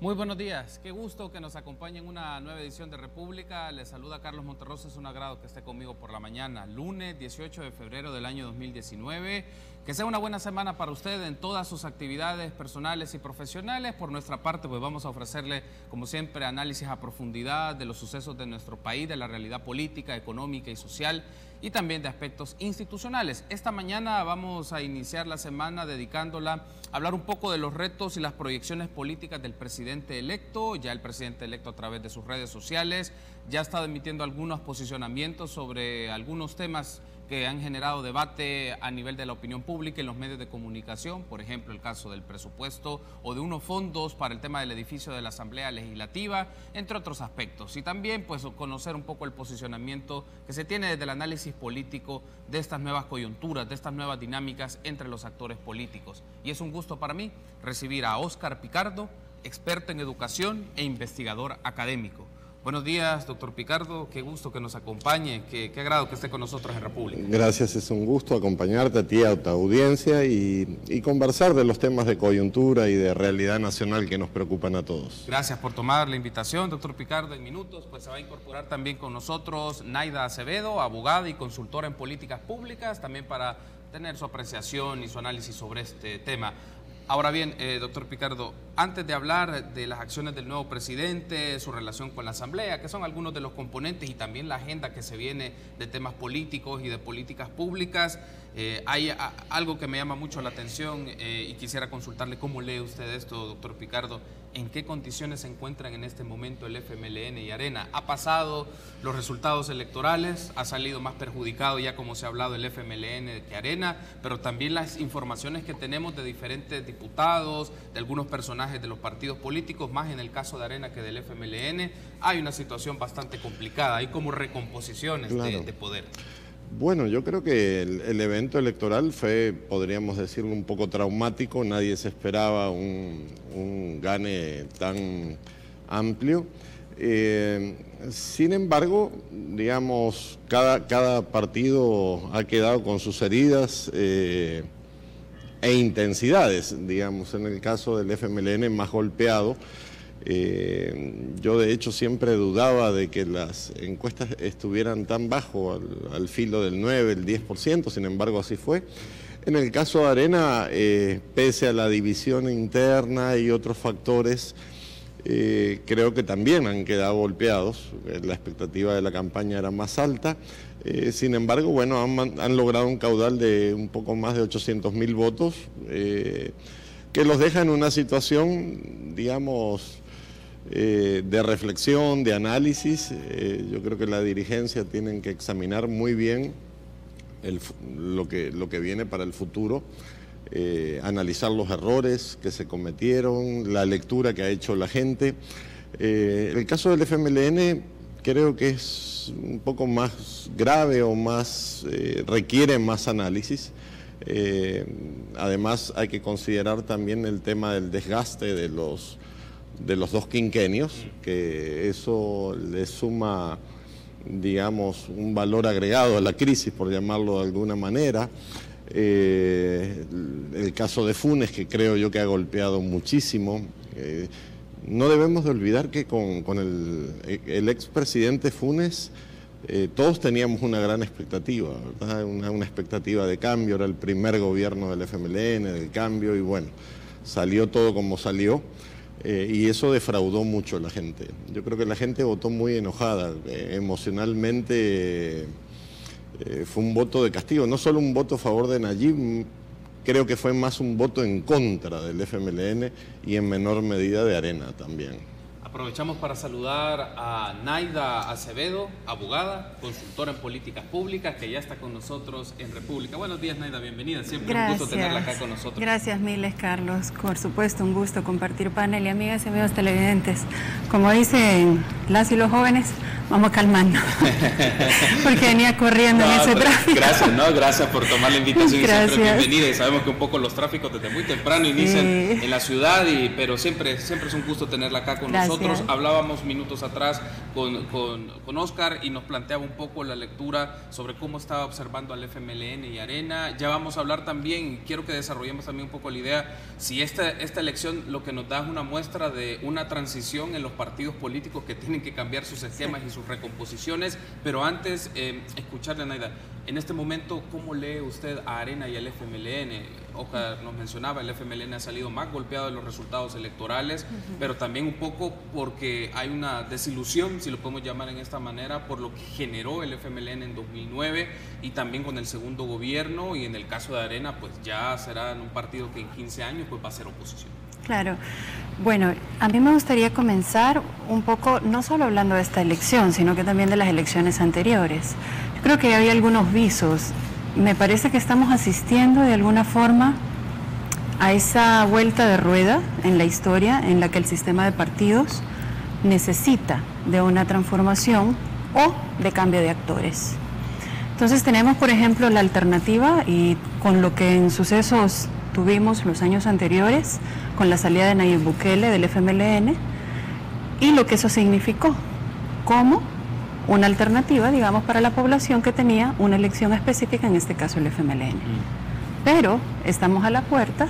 Muy buenos días, qué gusto que nos acompañe en una nueva edición de República. Les saluda Carlos Monterrosa, es un agrado que esté conmigo por la mañana, lunes 18 de febrero del año 2019. Que sea una buena semana para usted en todas sus actividades personales y profesionales. Por nuestra parte, pues vamos a ofrecerle, como siempre, análisis a profundidad de los sucesos de nuestro país, de la realidad política, económica y social, y también de aspectos institucionales. Esta mañana vamos a iniciar la semana dedicándola a hablar un poco de los retos y las proyecciones políticas del presidente electo. Ya el presidente electo, a través de sus redes sociales, ya ha estado emitiendo algunos posicionamientos sobre algunos temas que han generado debate a nivel de la opinión pública y en los medios de comunicación, por ejemplo el caso del presupuesto o de unos fondos para el tema del edificio de la Asamblea Legislativa, entre otros aspectos. Y también pues conocer un poco el posicionamiento que se tiene desde el análisis político de estas nuevas coyunturas, de estas nuevas dinámicas entre los actores políticos. Y es un gusto para mí recibir a Óscar Picardo, experto en educación e investigador académico. Buenos días, doctor Picardo, qué gusto que nos acompañe, qué agrado que esté con nosotros en República. Gracias, es un gusto acompañarte a ti, a tu audiencia y conversar de los temas de coyuntura y de realidad nacional que nos preocupan a todos. Gracias por tomar la invitación, doctor Picardo. En minutos pues se va a incorporar también con nosotros Naida Acevedo, abogada y consultora en políticas públicas, también para tener su apreciación y su análisis sobre este tema. Ahora bien, doctor Picardo, antes de hablar de las acciones del nuevo presidente, su relación con la Asamblea, que son algunos de los componentes y también la agenda que se viene de temas políticos y de políticas públicas, hay algo que me llama mucho la atención y quisiera consultarle cómo lee usted esto, doctor Picardo. ¿En qué condiciones se encuentran en este momento el FMLN y Arena? Ha pasado los resultados electorales, ha salido más perjudicado ya, como se ha hablado, el FMLN que Arena, pero también las informaciones que tenemos de diferentes diputados, de algunos personajes de los partidos políticos, más en el caso de Arena que del FMLN, hay una situación bastante complicada, hay como recomposiciones de poder. Bueno, yo creo que el evento electoral fue, podríamos decirlo, un poco traumático. Nadie se esperaba un gane tan amplio. Sin embargo, digamos, cada partido ha quedado con sus heridas e intensidades. Digamos, en el caso del FMLN más golpeado. Yo de hecho siempre dudaba de que las encuestas estuvieran tan bajo, al filo del 9, el 10%, sin embargo así fue. En el caso de Arena, pese a la división interna y otros factores, creo que también han quedado golpeados. La expectativa de la campaña era más alta. Sin embargo, bueno, han logrado un caudal de un poco más de 800.000 votos, que los deja en una situación, digamos, de reflexión, de análisis. Yo creo que la dirigencia tienen que examinar muy bien lo que viene para el futuro, analizar los errores que se cometieron, la lectura que ha hecho la gente. El caso del FMLN creo que es un poco más grave o más requiere más análisis. Además hay que considerar también el tema del desgaste de los dos quinquenios, que eso le suma, digamos, un valor agregado a la crisis, por llamarlo de alguna manera. El caso de Funes, que creo yo que ha golpeado muchísimo. No debemos de olvidar que con el expresidente Funes todos teníamos una gran expectativa, ¿verdad? Una expectativa de cambio, era el primer gobierno del FMLN, del cambio, y bueno, salió todo como salió. Y eso defraudó mucho a la gente. Yo creo que la gente votó muy enojada, emocionalmente fue un voto de castigo, no solo un voto a favor de Nayib, creo que fue más un voto en contra del FMLN y en menor medida de Arena también. Aprovechamos para saludar a Naida Acevedo, abogada, consultora en políticas públicas, que ya está con nosotros en República. Buenos días, Naida, bienvenida. Siempre un gusto tenerla acá con nosotros. Gracias miles, Carlos. Por supuesto, un gusto compartir panel. Y amigas y amigos televidentes, como dicen las y los jóvenes, vamos calmando. Porque venía corriendo en ese tráfico. Gracias por tomar la invitación. Gracias. Y siempre bienvenida. Y sabemos que un poco los tráficos desde muy temprano inician en la ciudad, pero siempre es un gusto tenerla acá con nosotros. Nosotros hablábamos minutos atrás con Oscar y nos planteaba un poco la lectura sobre cómo estaba observando al FMLN y Arena. Ya vamos a hablar también, quiero que desarrollemos también un poco la idea, si esta elección lo que nos da es una muestra de una transición en los partidos políticos que tienen que cambiar sus esquemas y sus recomposiciones, pero antes, escucharle, Naida, en este momento, ¿cómo lee usted a Arena y al FMLN? Oscar nos mencionaba, el FMLN ha salido más golpeado de los resultados electorales, pero también un poco porque hay una desilusión, si lo podemos llamar en esta manera, por lo que generó el FMLN en 2009 y también con el segundo gobierno, y en el caso de Arena, pues ya será un partido que en 15 años pues va a ser oposición. Claro. Bueno, a mí me gustaría comenzar un poco, no solo hablando de esta elección, sino que también de las elecciones anteriores. Yo creo que hay algunos visos. Me parece que estamos asistiendo de alguna forma a esa vuelta de rueda en la historia en la que el sistema de partidos necesita de una transformación o de cambio de actores. Entonces tenemos, por ejemplo, la alternativa, y con lo que en sucesos tuvimos los años anteriores, con la salida de Nayib Bukele del FMLN, y lo que eso significó como una alternativa, digamos, para la población que tenía una elección específica, en este caso el FMLN. Pero estamos a la puerta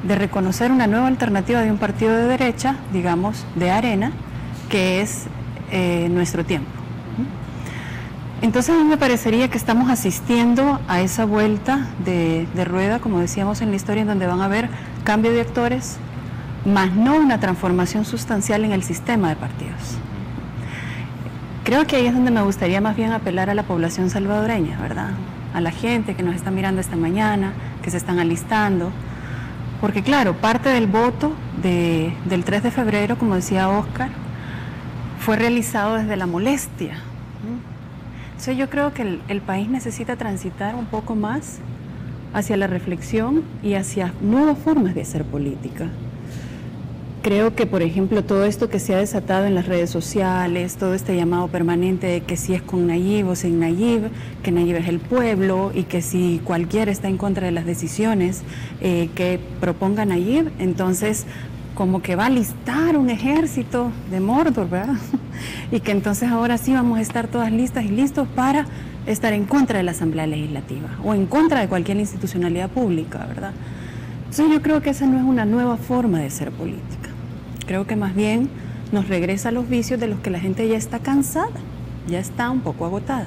de reconocer una nueva alternativa de un partido de derecha, digamos, de Arena, que es Nuestro Tiempo. Entonces a mí me parecería que estamos asistiendo a esa vuelta de rueda, como decíamos en la historia, en donde van a haber cambio de actores, más no una transformación sustancial en el sistema de partidos. Creo que ahí es donde me gustaría más bien apelar a la población salvadoreña, ¿verdad? A la gente que nos está mirando esta mañana, que se están alistando, porque claro, parte del voto del 3 de febrero, como decía Oscar, fue realizado desde la molestia. Entonces yo creo que el país necesita transitar un poco más hacia la reflexión y hacia nuevas formas de hacer política. Creo que, por ejemplo, todo esto que se ha desatado en las redes sociales, todo este llamado permanente de que si es con Nayib o sin Nayib, que Nayib es el pueblo y que si cualquiera está en contra de las decisiones que proponga Nayib, entonces como que va a alistar un ejército de Mordor, ¿verdad? Y que entonces ahora sí vamos a estar todas listas y listos para estar en contra de la Asamblea Legislativa o en contra de cualquier institucionalidad pública, ¿verdad? Entonces yo creo que esa no es una nueva forma de hacer política. Creo que más bien nos regresa a los vicios de los que la gente ya está cansada, ya está un poco agotada.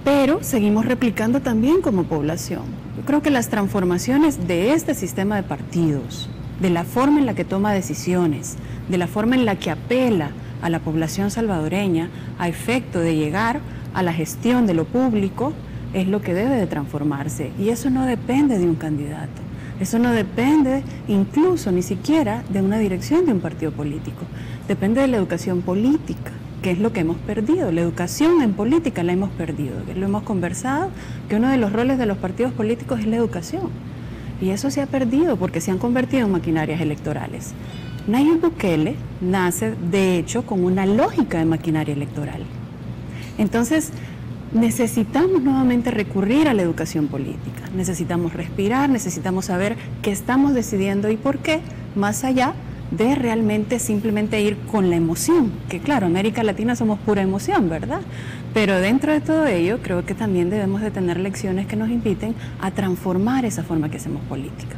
Pero seguimos replicando también como población. Yo creo que las transformaciones de este sistema de partidos, de la forma en la que toma decisiones, de la forma en la que apela a la población salvadoreña a efecto de llegar a la gestión de lo público, es lo que debe de transformarse. Y eso no depende de un candidato. Eso no depende incluso ni siquiera de una dirección de un partido político. Depende de la educación política, que es lo que hemos perdido. La educación en política la hemos perdido. Lo hemos conversado, que uno de los roles de los partidos políticos es la educación. Y eso se ha perdido porque se han convertido en maquinarias electorales. Nayib Bukele nace, de hecho, con una lógica de maquinaria electoral. Entonces, necesitamos nuevamente recurrir a la educación política, necesitamos respirar, necesitamos saber qué estamos decidiendo y por qué, más allá de realmente simplemente ir con la emoción, que claro, América Latina somos pura emoción, ¿verdad? Pero dentro de todo ello creo que también debemos de tener lecciones que nos inviten a transformar esa forma que hacemos política.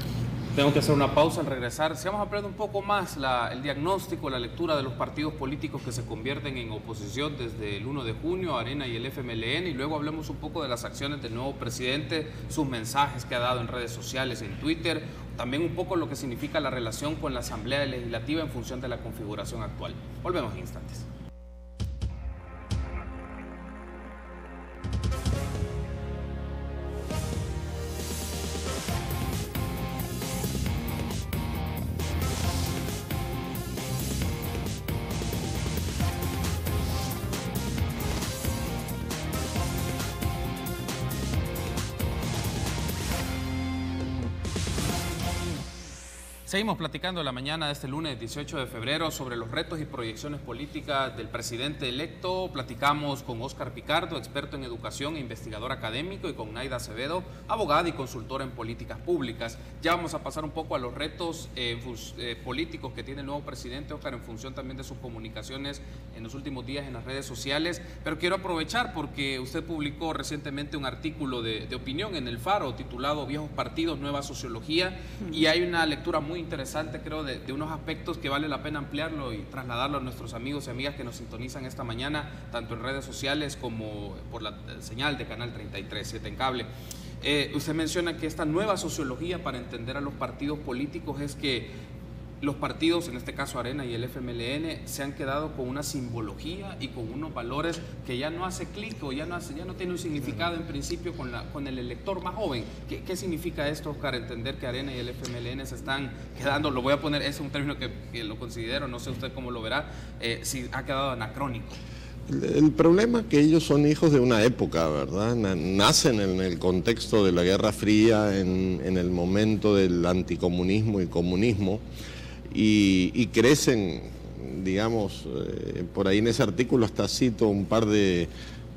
Tengo que hacer una pausa al regresar. Si vamos a aprender un poco más el diagnóstico, la lectura de los partidos políticos que se convierten en oposición desde el 1 de junio, Arena y el FMLN, y luego hablemos un poco de las acciones del nuevo presidente, sus mensajes que ha dado en redes sociales, en Twitter, también un poco lo que significa la relación con la Asamblea Legislativa en función de la configuración actual. Volvemos en instantes. Seguimos platicando la mañana de este lunes 18 de febrero sobre los retos y proyecciones políticas del presidente electo. Platicamos con Óscar Picardo, experto en educación e investigador académico, y con Naida Acevedo, abogada y consultora en políticas públicas. Ya vamos a pasar un poco a los retos políticos que tiene el nuevo presidente, Óscar, en función también de sus comunicaciones en los últimos días en las redes sociales. Pero quiero aprovechar porque usted publicó recientemente un artículo de opinión en El Faro titulado Viejos partidos, nueva sociología, y hay una lectura muy interesante, creo, de unos aspectos que vale la pena ampliarlo y trasladarlo a nuestros amigos y amigas que nos sintonizan esta mañana, tanto en redes sociales como por la señal de Canal 33, 7 en cable. Usted menciona que esta nueva sociología para entender a los partidos políticos es que los partidos, en este caso Arena y el FMLN, se han quedado con una simbología y con unos valores que ya no hace clic o ya no tiene un significado en principio con el elector más joven. ¿Qué significa esto, Oscar? Entender que Arena y el FMLN se están quedando, lo voy a poner, es un término que lo considero, no sé usted cómo lo verá, si ha quedado anacrónico. El problema es que ellos son hijos de una época, ¿verdad? Nacen en el contexto de la Guerra Fría, en el momento del anticomunismo y comunismo, y crecen, digamos, por ahí en ese artículo hasta cito un par de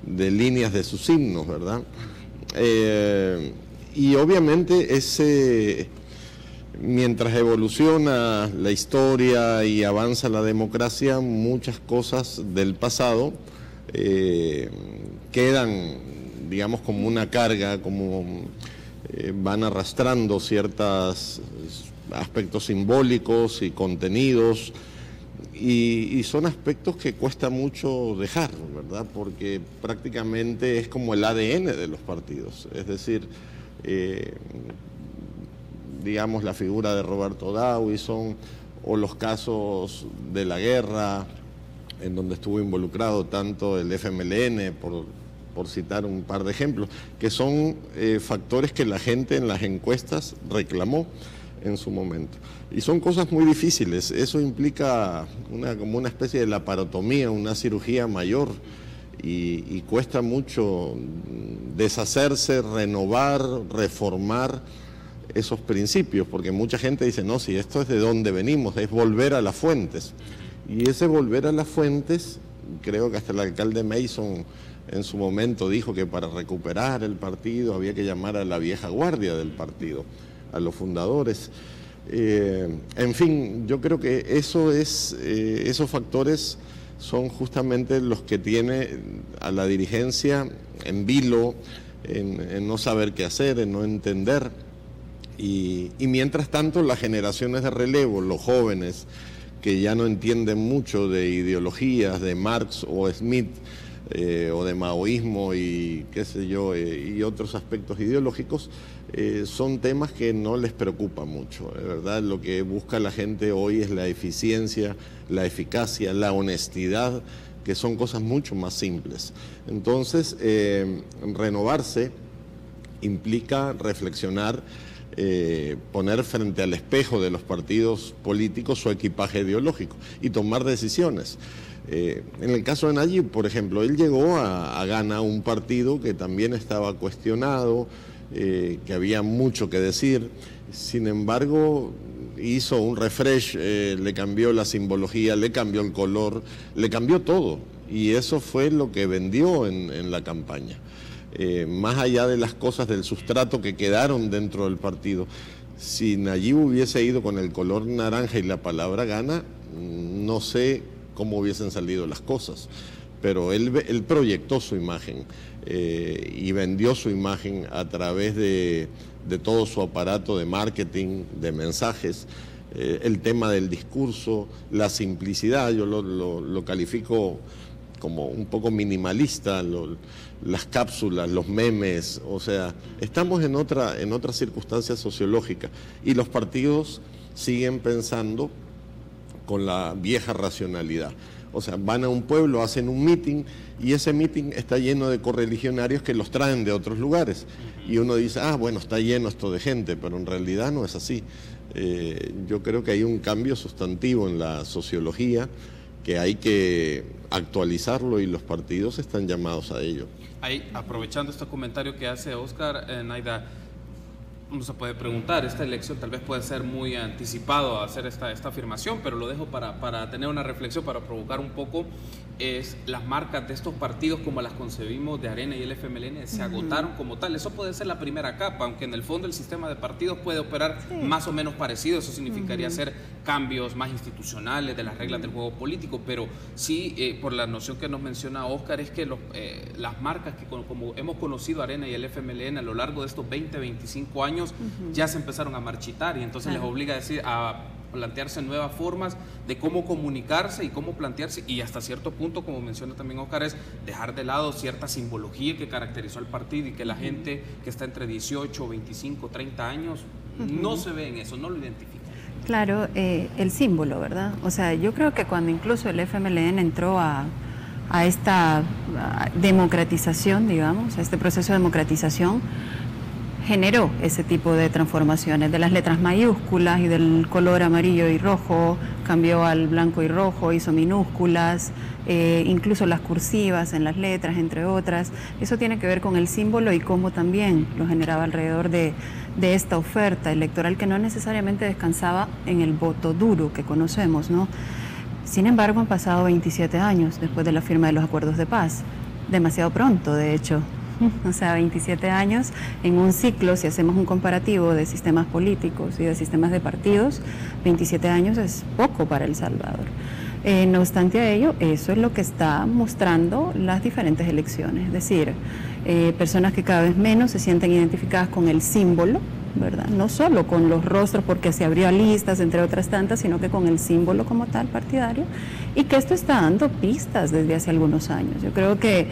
líneas de sus himnos, ¿verdad? Y obviamente mientras evoluciona la historia y avanza la democracia, muchas cosas del pasado quedan, digamos, como una carga, como van arrastrando ciertos aspectos simbólicos y contenidos, y son aspectos que cuesta mucho dejar, ¿verdad? Porque prácticamente es como el ADN de los partidos, es decir, digamos, la figura de Roberto Dawison o los casos de la guerra en donde estuvo involucrado tanto el FMLN, por citar un par de ejemplos, que son factores que la gente en las encuestas reclamó en su momento. Y son cosas muy difíciles, eso implica como una especie de laparotomía, una cirugía mayor, y cuesta mucho deshacerse, renovar, reformar esos principios, porque mucha gente dice, no, si esto es de donde venimos, es volver a las fuentes. Y ese volver a las fuentes, creo que hasta el alcalde Mason en su momento dijo que para recuperar el partido había que llamar a la vieja guardia del partido, a los fundadores. En fin, yo creo que esos factores son justamente los que tiene a la dirigencia en vilo, en no saber qué hacer, en no entender. Y mientras tanto, las generaciones de relevo, los jóvenes que ya no entienden mucho de ideologías de Marx o Smith o de maoísmo y qué sé yo, y otros aspectos ideológicos, son temas que no les preocupan mucho, ¿verdad? Lo que busca la gente hoy es la eficiencia, la eficacia, la honestidad, que son cosas mucho más simples. Entonces, renovarse implica reflexionar, poner frente al espejo de los partidos políticos su equipaje ideológico y tomar decisiones. En el caso de Nayib, por ejemplo, él llegó a Gana, un partido que también estaba cuestionado, que había mucho que decir. Sin embargo, hizo un refresh, le cambió la simbología, le cambió el color, le cambió todo, y eso fue lo que vendió en la campaña. Más allá de las cosas del sustrato que quedaron dentro del partido, si Nayib hubiese ido con el color naranja y la palabra Gana, no sé cómo hubiesen salido las cosas, pero él proyectó su imagen y vendió su imagen a través de todo su aparato de marketing, de mensajes, el tema del discurso, la simplicidad, yo lo califico como un poco minimalista, las cápsulas, los memes, o sea, estamos en otra circunstancia sociológica, y los partidos siguen pensando con la vieja racionalidad. O sea, van a un pueblo, hacen un meeting, y ese meeting está lleno de correligionarios que los traen de otros lugares. Y uno dice, bueno, está lleno esto de gente, pero en realidad no es así. Yo creo que hay un cambio sustantivo en la sociología, que hay que actualizarlo, y los partidos están llamados a ello. Ahí, aprovechando este comentario que hace Óscar, Naida, uno se puede preguntar, esta elección tal vez puede ser muy anticipado a hacer esta afirmación, pero lo dejo para tener una reflexión, para provocar un poco, es las marcas de estos partidos como las concebimos de Arena y el FMLN se agotaron como tal. Eso puede ser la primera capa, aunque en el fondo el sistema de partidos puede operar más o menos parecido. Eso significaría hacer cambios más institucionales de las reglas del juego político, pero sí, por la noción que nos menciona Óscar, es que las marcas que como hemos conocido Arena y el FMLN a lo largo de estos 20, 25 años, ya se empezaron a marchitar, y entonces les obliga a plantearse nuevas formas de cómo comunicarse y cómo plantearse, y hasta cierto punto, como menciona también Óscar, es dejar de lado cierta simbología que caracterizó al partido y que la gente que está entre 18, 25, 30 años no se ve en eso, no lo identifica. Claro, el símbolo, ¿verdad? O sea, yo creo que cuando incluso el FMLN entró a esta democratización, digamos, a este proceso de democratización, generó ese tipo de transformaciones, de las letras mayúsculas y del color amarillo y rojo, cambió al blanco y rojo, hizo minúsculas, incluso las cursivas en las letras, entre otras. Eso tiene que ver con el símbolo y cómo también lo generaba alrededor de esta oferta electoral, que no necesariamente descansaba en el voto duro que conocemos, ¿no? Sin embargo, han pasado 27 años después de la firma de los acuerdos de paz, demasiado pronto, de hecho. O sea, 27 años en un ciclo, si hacemos un comparativo de sistemas políticos y de sistemas de partidos, 27 años es poco para El Salvador. No obstante a ello, eso es lo que está mostrando las diferentes elecciones, es decir, personas que cada vez menos se sienten identificadas con el símbolo, ¿verdad? No solo con los rostros porque se abrió a listas, entre otras tantas, sino que con el símbolo como tal partidario, y que esto está dando pistas desde hace algunos años. Yo creo que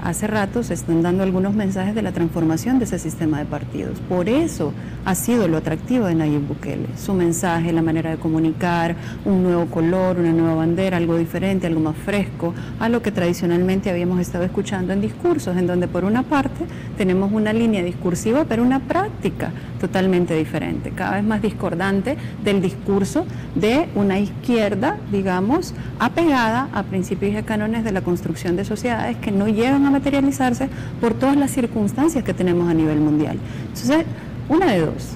hace rato se están dando algunos mensajes de la transformación de ese sistema de partidos. Por eso ha sido lo atractivo de Nayib Bukele, su mensaje, la manera de comunicar, un nuevo color, una nueva bandera, algo diferente, algo más fresco, a lo que tradicionalmente habíamos estado escuchando en discursos, en donde por una parte tenemos una línea discursiva, pero una práctica totalmente diferente, cada vez más discordante del discurso de una izquierda, digamos, apegada a principios y a cánones de la construcción de sociedades que no llegan a materializarse por todas las circunstancias que tenemos a nivel mundial. Entonces, una de dos,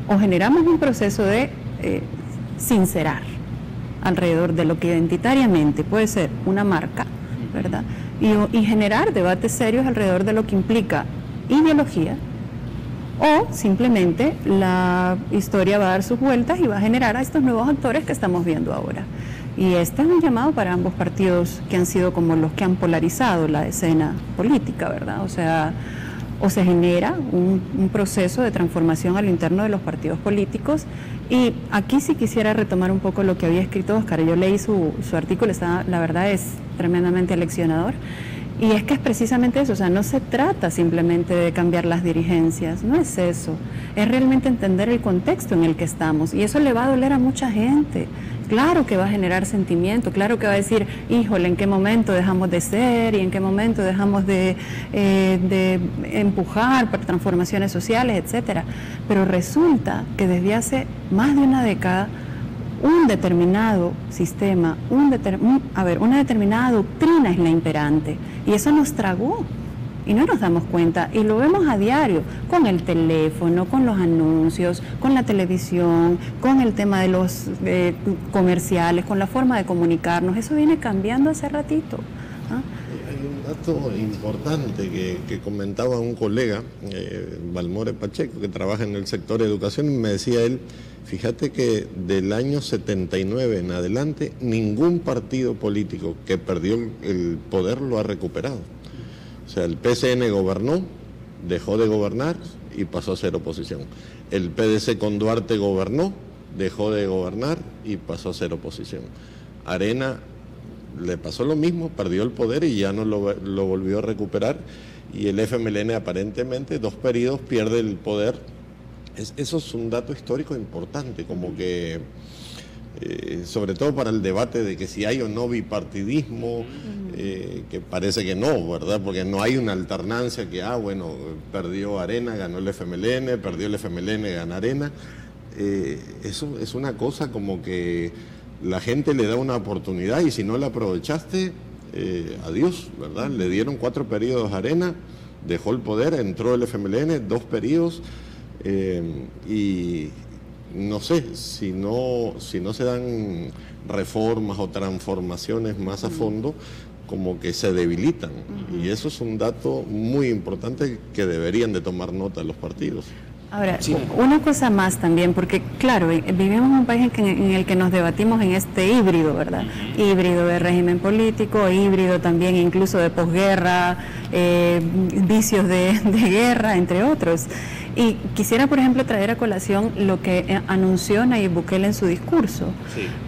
o generamos un proceso de sincerar alrededor de lo que identitariamente puede ser una marca, ¿verdad? Y generar debates serios alrededor de lo que implica ideología, o simplemente la historia va a dar sus vueltas y va a generar a estos nuevos actores que estamos viendo ahora. Y este es un llamado para ambos partidos que han sido como los que han polarizado la escena política, ¿verdad? O sea, o se genera un proceso de transformación a lo interno de los partidos políticos. Y aquí sí quisiera retomar un poco lo que había escrito Óscar. Yo leí su artículo, la verdad es tremendamente aleccionador. Y es que es precisamente eso, o sea, no se trata simplemente de cambiar las dirigencias, no es eso, es realmente entender el contexto en el que estamos, y eso le va a doler a mucha gente. Claro que va a generar sentimiento, claro que va a decir, híjole, ¿en qué momento dejamos de ser y en qué momento dejamos de empujar por transformaciones sociales, etcétera? Pero resulta que desde hace más de una década un determinado sistema, una determinada doctrina es la imperante, y eso nos tragó y no nos damos cuenta, y lo vemos a diario con el teléfono, con los anuncios, con la televisión, con el tema de los comerciales, con la forma de comunicarnos. Eso viene cambiando hace ratito. Hay un dato importante que comentaba un colega, Balmore Pacheco, que trabaja en el sector de educación, y me decía él, fíjate que del año 79 en adelante, ningún partido político que perdió el poder lo ha recuperado. O sea, el PCN gobernó, dejó de gobernar y pasó a ser oposición. El PDC con Duarte gobernó, dejó de gobernar y pasó a ser oposición. Arena le pasó lo mismo, perdió el poder y ya no lo volvió a recuperar. Y el FMLN aparentemente 2 periodos pierde el poder. Eso es un dato histórico importante, como que sobre todo para el debate de que si hay o no bipartidismo, que parece que no, ¿verdad? Porque no hay una alternancia que, bueno, perdió Arena, ganó el FMLN, perdió el FMLN, gana Arena. Eso es una cosa como que la gente le da una oportunidad y si no la aprovechaste, adiós, ¿verdad? Le dieron 4 periodos a Arena, dejó el poder, entró el FMLN, 2 periodos. Y no sé, si no se dan reformas o transformaciones más a fondo, como que se debilitan. Y eso es un dato muy importante que deberían de tomar nota los partidos. Ahora, una cosa más también, porque claro, vivimos en un país en el que nos debatimos en este híbrido, ¿verdad? Híbrido de régimen político, híbrido también incluso de posguerra, vicios de guerra, entre otros. Y quisiera, por ejemplo, traer a colación lo que anunció Nayib Bukele en su discurso,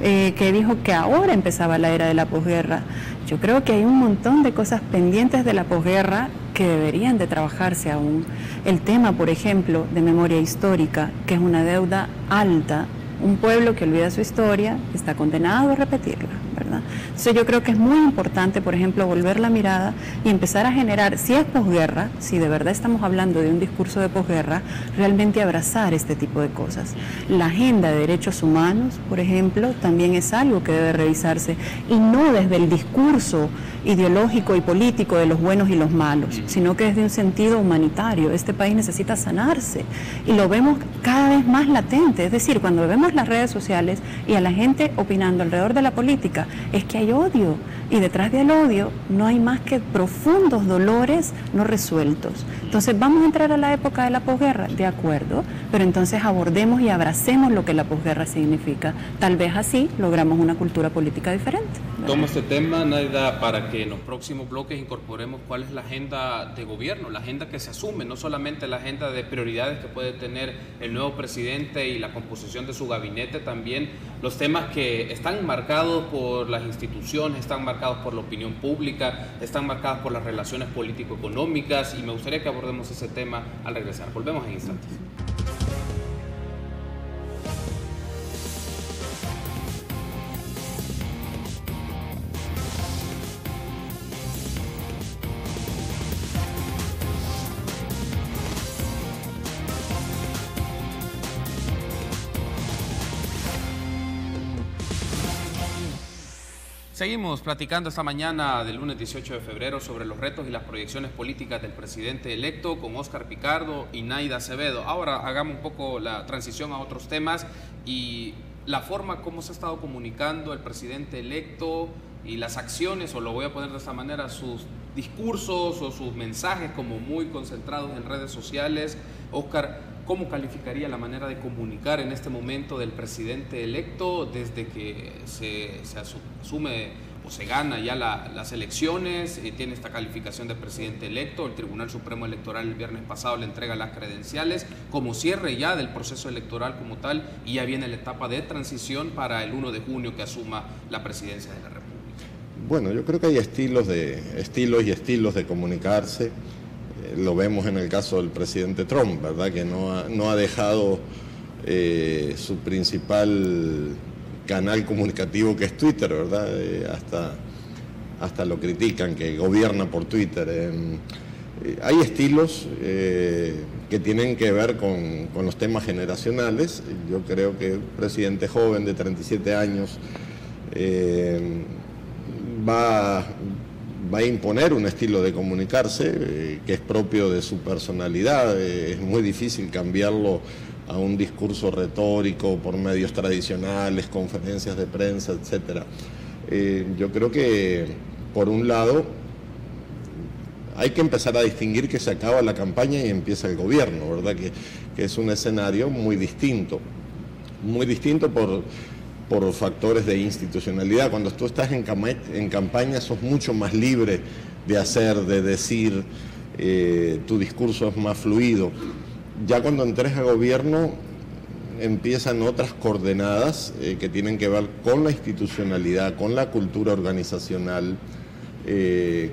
que dijo que ahora empezaba la era de la posguerra. Yo creo que hay un montón de cosas pendientes de la posguerra que deberían de trabajarse aún. El tema, por ejemplo, de memoria histórica, que es una deuda alta. Un pueblo que olvida su historia está condenado a repetirla, ¿verdad? Entonces yo creo que es muy importante, por ejemplo, volver la mirada y empezar a generar, si es posguerra, si de verdad estamos hablando de un discurso de posguerra, realmente abrazar este tipo de cosas. La agenda de derechos humanos, por ejemplo, también es algo que debe revisarse, y no desde el discurso ideológico y político de los buenos y los malos, sino que desde un sentido humanitario. Este país necesita sanarse y lo vemos cada vez más latente. Es decir, cuando vemos las redes sociales y a la gente opinando alrededor de la política, es que hay odio, y detrás del odio no hay más que profundos dolores no resueltos. Entonces, ¿vamos a entrar a la época de la posguerra? De acuerdo, pero entonces abordemos y abracemos lo que la posguerra significa. Tal vez así logramos una cultura política diferente, ¿verdad? Tomo este tema, Naida, para que en los próximos bloques incorporemos cuál es la agenda de gobierno, la agenda que se asume, no solamente la agenda de prioridades que puede tener el nuevo presidente y la composición de su gabinete, también los temas que están marcados por las instituciones, están marcados por la opinión pública, están marcados por las relaciones político-económicas, y me gustaría que abordemos ese tema al regresar. Volvemos en instantes. Seguimos platicando esta mañana del lunes 18 de febrero sobre los retos y las proyecciones políticas del presidente electo con Óscar Picardo y Naida Acevedo. Ahora hagamos un poco la transición a otros temas y la forma como se ha estado comunicando el presidente electo y las acciones, o lo voy a poner de esta manera, sus discursos o sus mensajes como muy concentrados en redes sociales. Óscar, ¿cómo calificaría la manera de comunicar en este momento del presidente electo desde que se asume o se gana ya las elecciones? Tiene esta calificación de presidente electo, el Tribunal Supremo Electoral el viernes pasado le entrega las credenciales como cierre ya del proceso electoral como tal, y ya viene la etapa de transición para el 1 de junio que asuma la presidencia de la República. Bueno, yo creo que hay estilos y estilos de comunicarse. Lo vemos en el caso del presidente Trump, ¿verdad? Que no ha dejado su principal canal comunicativo, que es Twitter, ¿verdad? Hasta lo critican, que gobierna por Twitter. Hay estilos que tienen que ver con los temas generacionales. Yo creo que el presidente joven de 37 años va a imponer un estilo de comunicarse que es propio de su personalidad. Es muy difícil cambiarlo a un discurso retórico por medios tradicionales, conferencias de prensa, etc. Yo creo que, por un lado, hay que empezar a distinguir que se acaba la campaña y empieza el gobierno, ¿verdad? Que es un escenario muy distinto por factores de institucionalidad. Cuando tú estás en campaña sos mucho más libre de hacer, de decir, tu discurso es más fluido. Ya cuando entres a gobierno empiezan otras coordenadas que tienen que ver con la institucionalidad, con la cultura organizacional,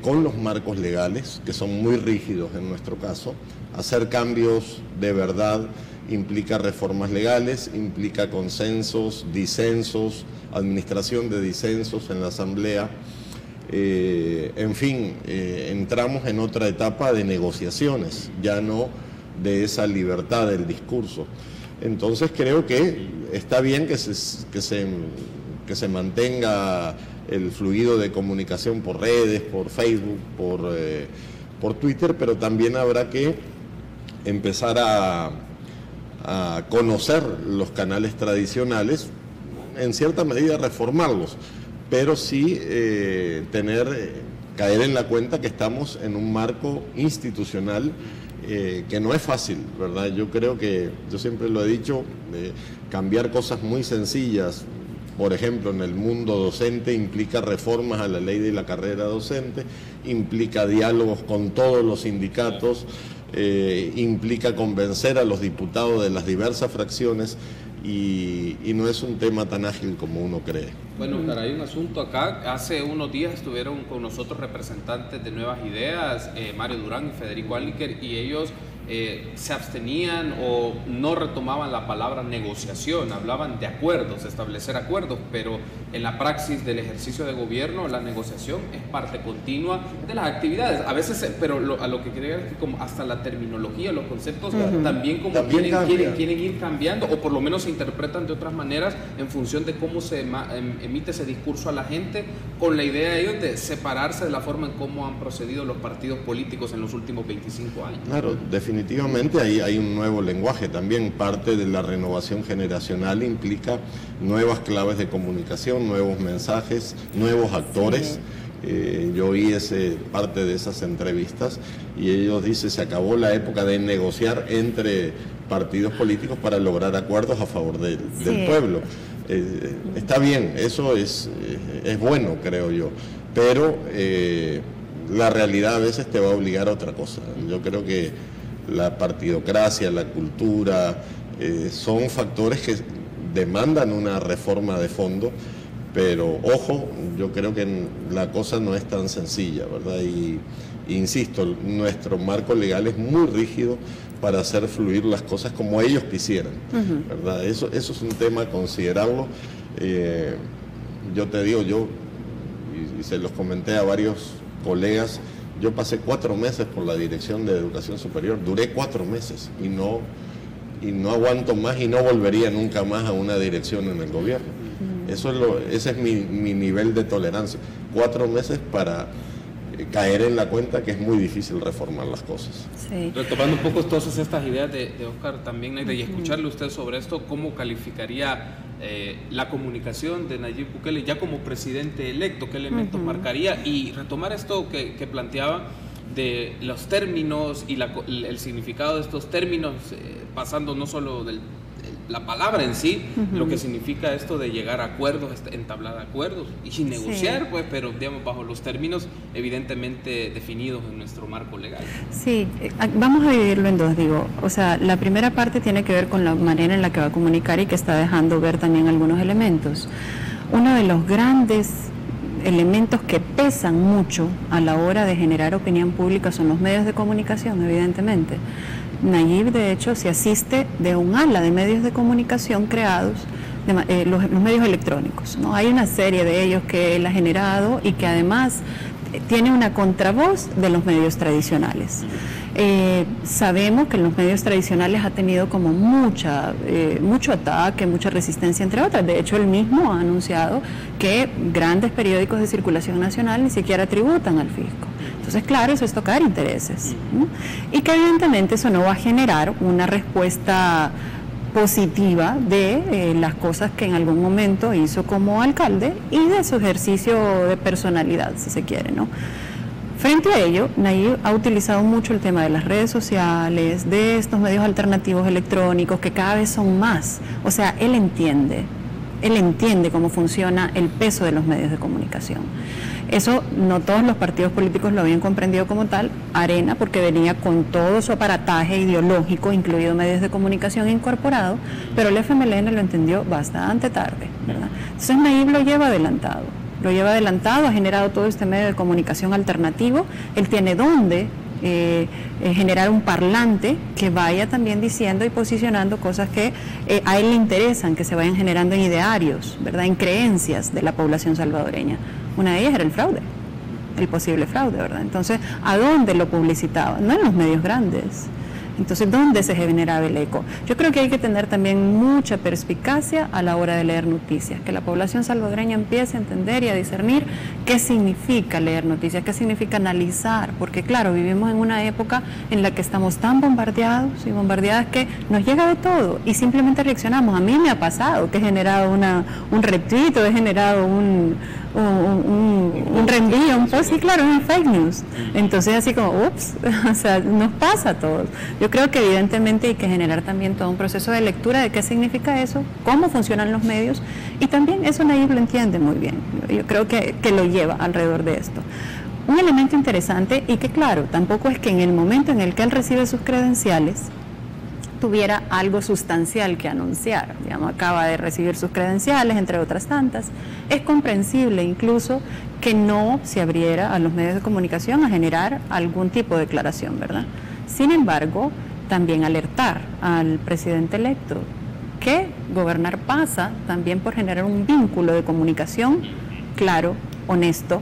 con los marcos legales, que son muy rígidos en nuestro caso. Hacer cambios de verdad implica reformas legales, implica consensos, disensos, administración de disensos en la Asamblea. En fin, entramos en otra etapa de negociaciones, ya no de esa libertad del discurso. Entonces creo que está bien que se mantenga el fluido de comunicación por redes, por Facebook, por Twitter, pero también habrá que empezar a conocer los canales tradicionales, en cierta medida reformarlos, pero sí caer en la cuenta que estamos en un marco institucional que no es fácil, ¿verdad? Yo creo que, yo siempre lo he dicho, cambiar cosas muy sencillas, por ejemplo, en el mundo docente implica reformas a la ley de la carrera docente, implica diálogos con todos los sindicatos, implica convencer a los diputados de las diversas fracciones y no es un tema tan ágil como uno cree. Bueno, Oscar, hay un asunto acá. Hace unos días estuvieron con nosotros representantes de Nuevas Ideas, Mario Durán y Federico Alíquer, y ellos se abstenían o no retomaban la palabra negociación, hablaban de acuerdos, establecer acuerdos, pero en la praxis del ejercicio de gobierno la negociación es parte continua de las actividades. A veces, pero a lo que quería es que como hasta la terminología, los conceptos también quieren ir cambiando, o por lo menos se interpretan de otras maneras en función de cómo se emite ese discurso a la gente, con la idea de ellos de separarse de la forma en cómo han procedido los partidos políticos en los últimos 25 años. Claro, definitivamente ahí hay un nuevo lenguaje también. Parte de la renovación generacional implica nuevas claves de comunicación, nuevos mensajes, nuevos actores. Yo oí parte de esas entrevistas y ellos dicen se acabó la época de negociar entre partidos políticos para lograr acuerdos a favor del pueblo. Está bien, eso es bueno, creo yo, pero la realidad a veces te va a obligar a otra cosa. Yo creo que la partidocracia, la cultura, son factores que demandan una reforma de fondo, pero ojo, yo creo que la cosa no es tan sencilla, ¿verdad? Y insisto, nuestro marco legal es muy rígido para hacer fluir las cosas como ellos quisieran, ¿verdad? Eso es un tema a considerarlo. Yo te digo, y se los comenté a varios colegas, yo pasé 4 meses por la Dirección de Educación Superior, duré 4 meses y no aguanto más y no volvería nunca más a una dirección en el gobierno. Ese es mi nivel de tolerancia. 4 meses para caer en la cuenta que es muy difícil reformar las cosas. Sí. Retomando un poco todas estas ideas de Oscar también, y escucharle usted sobre esto, ¿cómo calificaría la comunicación de Nayib Bukele ya como presidente electo? ¿Qué elementos marcaría? Y retomar esto que planteaba de los términos y el significado de estos términos, pasando no solo la palabra en sí, lo que significa esto de llegar a acuerdos, entablar acuerdos y negociar, pues, pero digamos bajo los términos evidentemente definidos en nuestro marco legal. Sí, vamos a dividirlo en dos, digo, o sea, la primera parte tiene que ver con la manera en la que va a comunicar y que está dejando ver también algunos elementos. Uno de los grandes elementos que pesan mucho a la hora de generar opinión pública son los medios de comunicación, evidentemente. Nayib, de hecho, se asiste de un ala de medios de comunicación creados, los medios electrónicos, ¿no? Hay una serie de ellos que él ha generado y que además tiene una contravoz de los medios tradicionales. Sabemos que en los medios tradicionales ha tenido como mucho ataque, mucha resistencia, entre otras. De hecho, él mismo ha anunciado que grandes periódicos de circulación nacional ni siquiera tributan al fisco. Entonces, claro, eso es tocar intereses, ¿no? Y que evidentemente eso no va a generar una respuesta positiva de las cosas que en algún momento hizo como alcalde y de su ejercicio de personalidad, si se quiere, ¿no? Frente a ello, Nayib ha utilizado mucho el tema de las redes sociales, de estos medios alternativos electrónicos que cada vez son más. O sea, él entiende cómo funciona el peso de los medios de comunicación. Eso no todos los partidos políticos lo habían comprendido como tal. Arena, porque venía con todo su aparataje ideológico, incluido medios de comunicación incorporado, pero el FMLN lo entendió bastante tarde, ¿verdad? Entonces Nayib lo lleva adelantado, ha generado todo este medio de comunicación alternativo. Él tiene dónde generar un parlante que vaya también diciendo y posicionando cosas que a él le interesan, que se vayan generando en idearios, ¿verdad?, en creencias de la población salvadoreña. Una de ellas era el fraude, el posible fraude, ¿verdad? Entonces, ¿a dónde lo publicitaba? No en los medios grandes. Entonces, ¿dónde se generaba el eco? Yo creo que hay que tener también mucha perspicacia a la hora de leer noticias, que la población salvadoreña empiece a entender y a discernir qué significa leer noticias, qué significa analizar, porque claro, vivimos en una época en la que estamos tan bombardeados y bombardeadas que nos llega de todo y simplemente reaccionamos. A mí me ha pasado que he generado un retweet, he generado un reenvío, un post, sí, claro, es fake news. Entonces así como, ups, o sea, nos pasa a todos. Yo creo que evidentemente hay que generar también todo un proceso de lectura de qué significa eso, cómo funcionan los medios, y también eso Nayib lo entiende muy bien. Yo creo que lo lleva alrededor de esto. Un elemento interesante y que claro, tampoco es que en el momento en el que él recibe sus credenciales tuviera algo sustancial que anunciar. Digamos, acaba de recibir sus credenciales, entre otras tantas. Es comprensible incluso que no se abriera a los medios de comunicación a generar algún tipo de declaración, ¿verdad? Sin embargo, también alertar al presidente electo que gobernar pasa también por generar un vínculo de comunicación claro, honesto,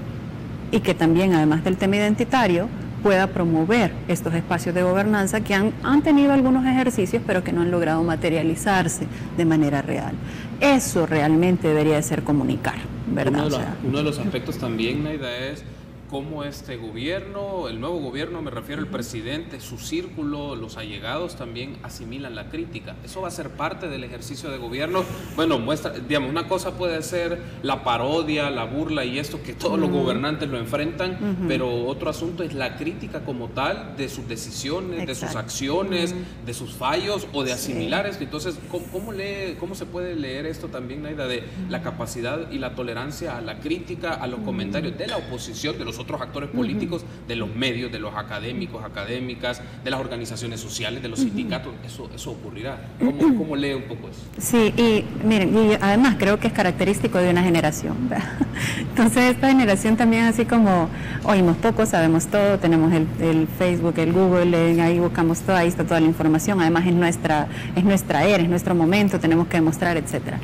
y que también, además del tema identitario, pueda promover estos espacios de gobernanza que han tenido algunos ejercicios, pero que no han logrado materializarse de manera real. Eso realmente debería de ser comunicar, ¿verdad? Uno de los aspectos también, Naida, es cómo este gobierno, el nuevo gobierno, me refiero al presidente, su círculo, los allegados también asimilan la crítica. Eso va a ser parte del ejercicio de gobierno. Bueno, muestra, digamos, una cosa puede ser la parodia, la burla y esto que todos los gobernantes lo enfrentan, pero otro asunto es la crítica como tal de sus decisiones, de sus acciones, de sus fallos o de asimilar esto. Entonces, ¿cómo se puede leer esto también, Naida, de la capacidad y la tolerancia a la crítica, a los comentarios de la oposición, de los otros actores políticos, de los medios, de los académicos, académicas, de las organizaciones sociales, de los sindicatos? Eso ocurrirá. ¿Cómo lee un poco eso? Sí, y miren, y además creo que es característico de una generación, ¿verdad? Entonces esta generación también, así como oímos poco, sabemos todo, tenemos el Facebook, el Google, ahí buscamos todo, ahí está toda la información, además es nuestra era, es nuestro momento, tenemos que demostrar, etcétera.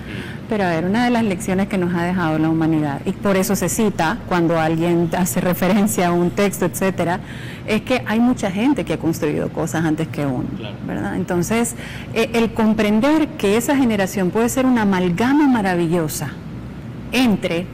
Pero a ver, una de las lecciones que nos ha dejado la humanidad, y por eso se cita cuando alguien hace referencia a un texto, etcétera, es que hay mucha gente que ha construido cosas antes que uno, ¿verdad? Entonces, el comprender que esa generación puede ser una amalgama maravillosa entre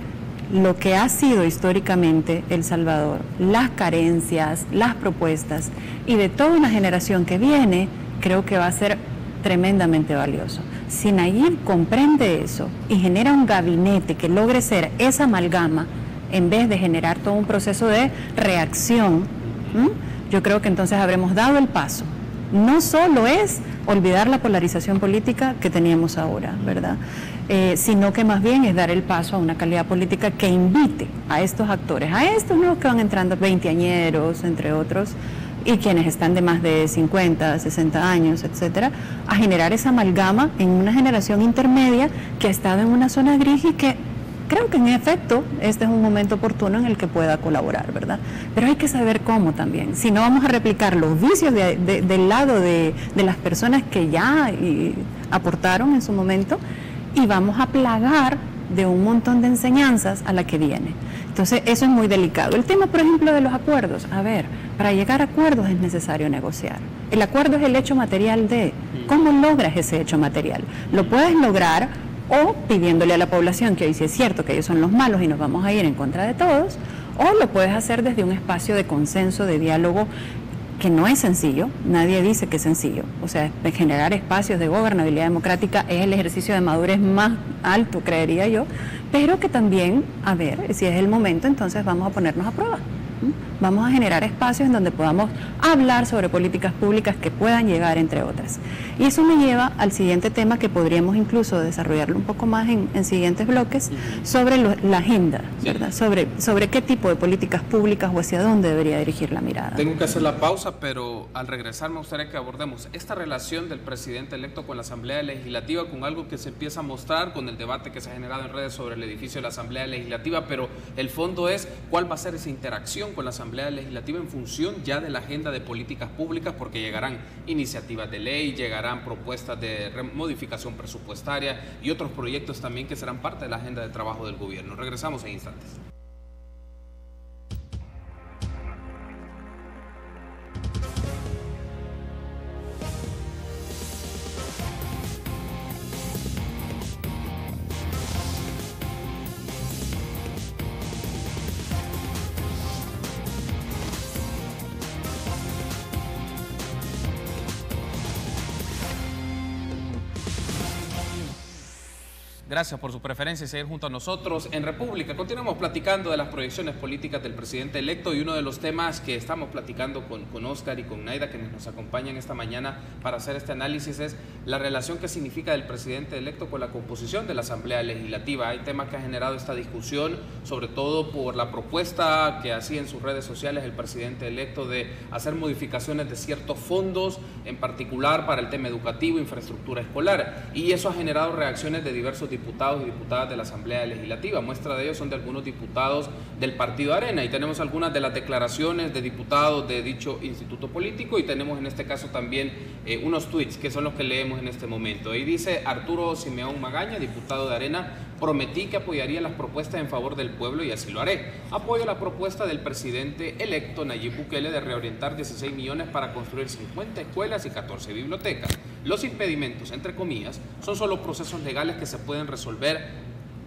lo que ha sido históricamente El Salvador, las carencias, las propuestas, y de toda una generación que viene, creo que va a ser tremendamente valioso. Si Nayib comprende eso y genera un gabinete que logre ser esa amalgama, en vez de generar todo un proceso de reacción, yo creo que entonces habremos dado el paso. No solo es olvidar la polarización política que teníamos ahora, ¿verdad? Sino que más bien es dar el paso a una calidad política que invite a estos actores, a estos nuevos que van entrando, veinteañeros, entre otros, y quienes están de más de 50, 60 años, etcétera, a generar esa amalgama en una generación intermedia que ha estado en una zona gris y que creo que en efecto este es un momento oportuno en el que pueda colaborar, ¿verdad? Pero hay que saber cómo también. Si no, vamos a replicar los vicios del lado de las personas que ya aportaron en su momento, y vamos a plagar de un montón de enseñanzas a la que viene. Entonces, eso es muy delicado. El tema, por ejemplo, de los acuerdos. A ver, para llegar a acuerdos es necesario negociar. El acuerdo es el hecho material de cómo logras ese hecho material. Lo puedes lograr o pidiéndole a la población que hoy sí es cierto que ellos son los malos y nos vamos a ir en contra de todos, o lo puedes hacer desde un espacio de consenso, de diálogo, que no es sencillo, nadie dice que es sencillo. O sea, generar espacios de gobernabilidad democrática es el ejercicio de madurez más alto, creería yo, pero que también, a ver, si es el momento, entonces vamos a ponernos a prueba. Vamos a generar espacios en donde podamos hablar sobre políticas públicas que puedan llegar, entre otras. Y eso me lleva al siguiente tema, que podríamos incluso desarrollarlo un poco más en siguientes bloques, sobre la agenda, ¿verdad? Sobre qué tipo de políticas públicas o hacia dónde debería dirigir la mirada. Tengo que hacer la pausa, pero al regresar me gustaría que abordemos esta relación del presidente electo con la Asamblea Legislativa, con algo que se empieza a mostrar con el debate que se ha generado en redes sobre el edificio de la Asamblea Legislativa, pero el fondo es cuál va a ser esa interacción con la Asamblea Legislativa en función ya de la agenda de políticas públicas, porque llegarán iniciativas de ley, llegarán propuestas de modificación presupuestaria y otros proyectos también que serán parte de la agenda de trabajo del gobierno. Regresamos en instantes. Gracias por su preferencia y seguir junto a nosotros en República. Continuamos platicando de las proyecciones políticas del presidente electo, y uno de los temas que estamos platicando con Oscar y con Naida, quienes nos acompañan esta mañana para hacer este análisis, es la relación que significa del presidente electo con la composición de la Asamblea Legislativa. Hay temas que ha generado esta discusión, sobre todo por la propuesta que hacía en sus redes sociales el presidente electo de hacer modificaciones de ciertos fondos, en particular para el tema educativo, infraestructura escolar, y eso ha generado reacciones de diversos diputados y diputadas de la Asamblea Legislativa. Muestra de ello son de algunos diputados del Partido Arena, y tenemos algunas de las declaraciones de diputados de dicho instituto político, y tenemos en este caso también unos tweets que son los que leemos en este momento. Ahí dice Arturo Simeón Magaña, diputado de Arena: prometí que apoyaría las propuestas en favor del pueblo y así lo haré. Apoyo la propuesta del presidente electo Nayib Bukele de reorientar 16 millones para construir 50 escuelas y 14 bibliotecas. Los impedimentos, entre comillas, son solo procesos legales que se pueden resolver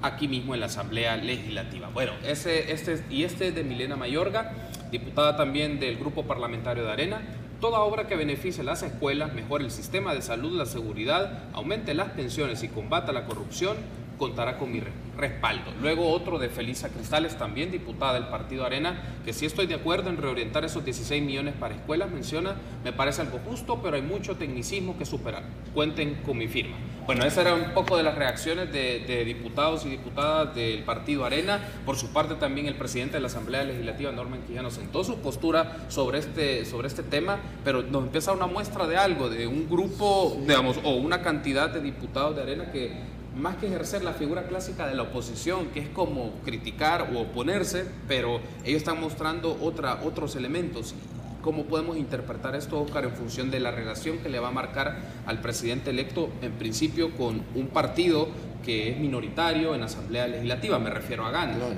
aquí mismo en la Asamblea Legislativa. Bueno, este es de Milena Mayorga, diputada también del Grupo Parlamentario de Arena. Toda obra que beneficie las escuelas, mejore el sistema de salud, la seguridad, aumente las pensiones y combata la corrupción, contará con mi respaldo. Luego otro de Felisa Cristales, también diputada del Partido Arena, que sí estoy de acuerdo en reorientar esos 16 millones para escuelas, menciona: me parece algo justo, pero hay mucho tecnicismo que superar. Cuenten con mi firma. Bueno, esas eran un poco de las reacciones de diputados y diputadas del Partido Arena. Por su parte también el presidente de la Asamblea Legislativa, Norman Quijano, sentó su postura sobre este tema, pero nos empieza una muestra de algo, de un grupo, digamos, o una cantidad de diputados de Arena que, más que ejercer la figura clásica de la oposición, que es como criticar o oponerse, pero ellos están mostrando otros elementos. ¿Cómo podemos interpretar esto, Oscar, en función de la relación que le va a marcar al presidente electo, en principio con un partido que es minoritario en la Asamblea Legislativa? Me refiero a Gana. Claro.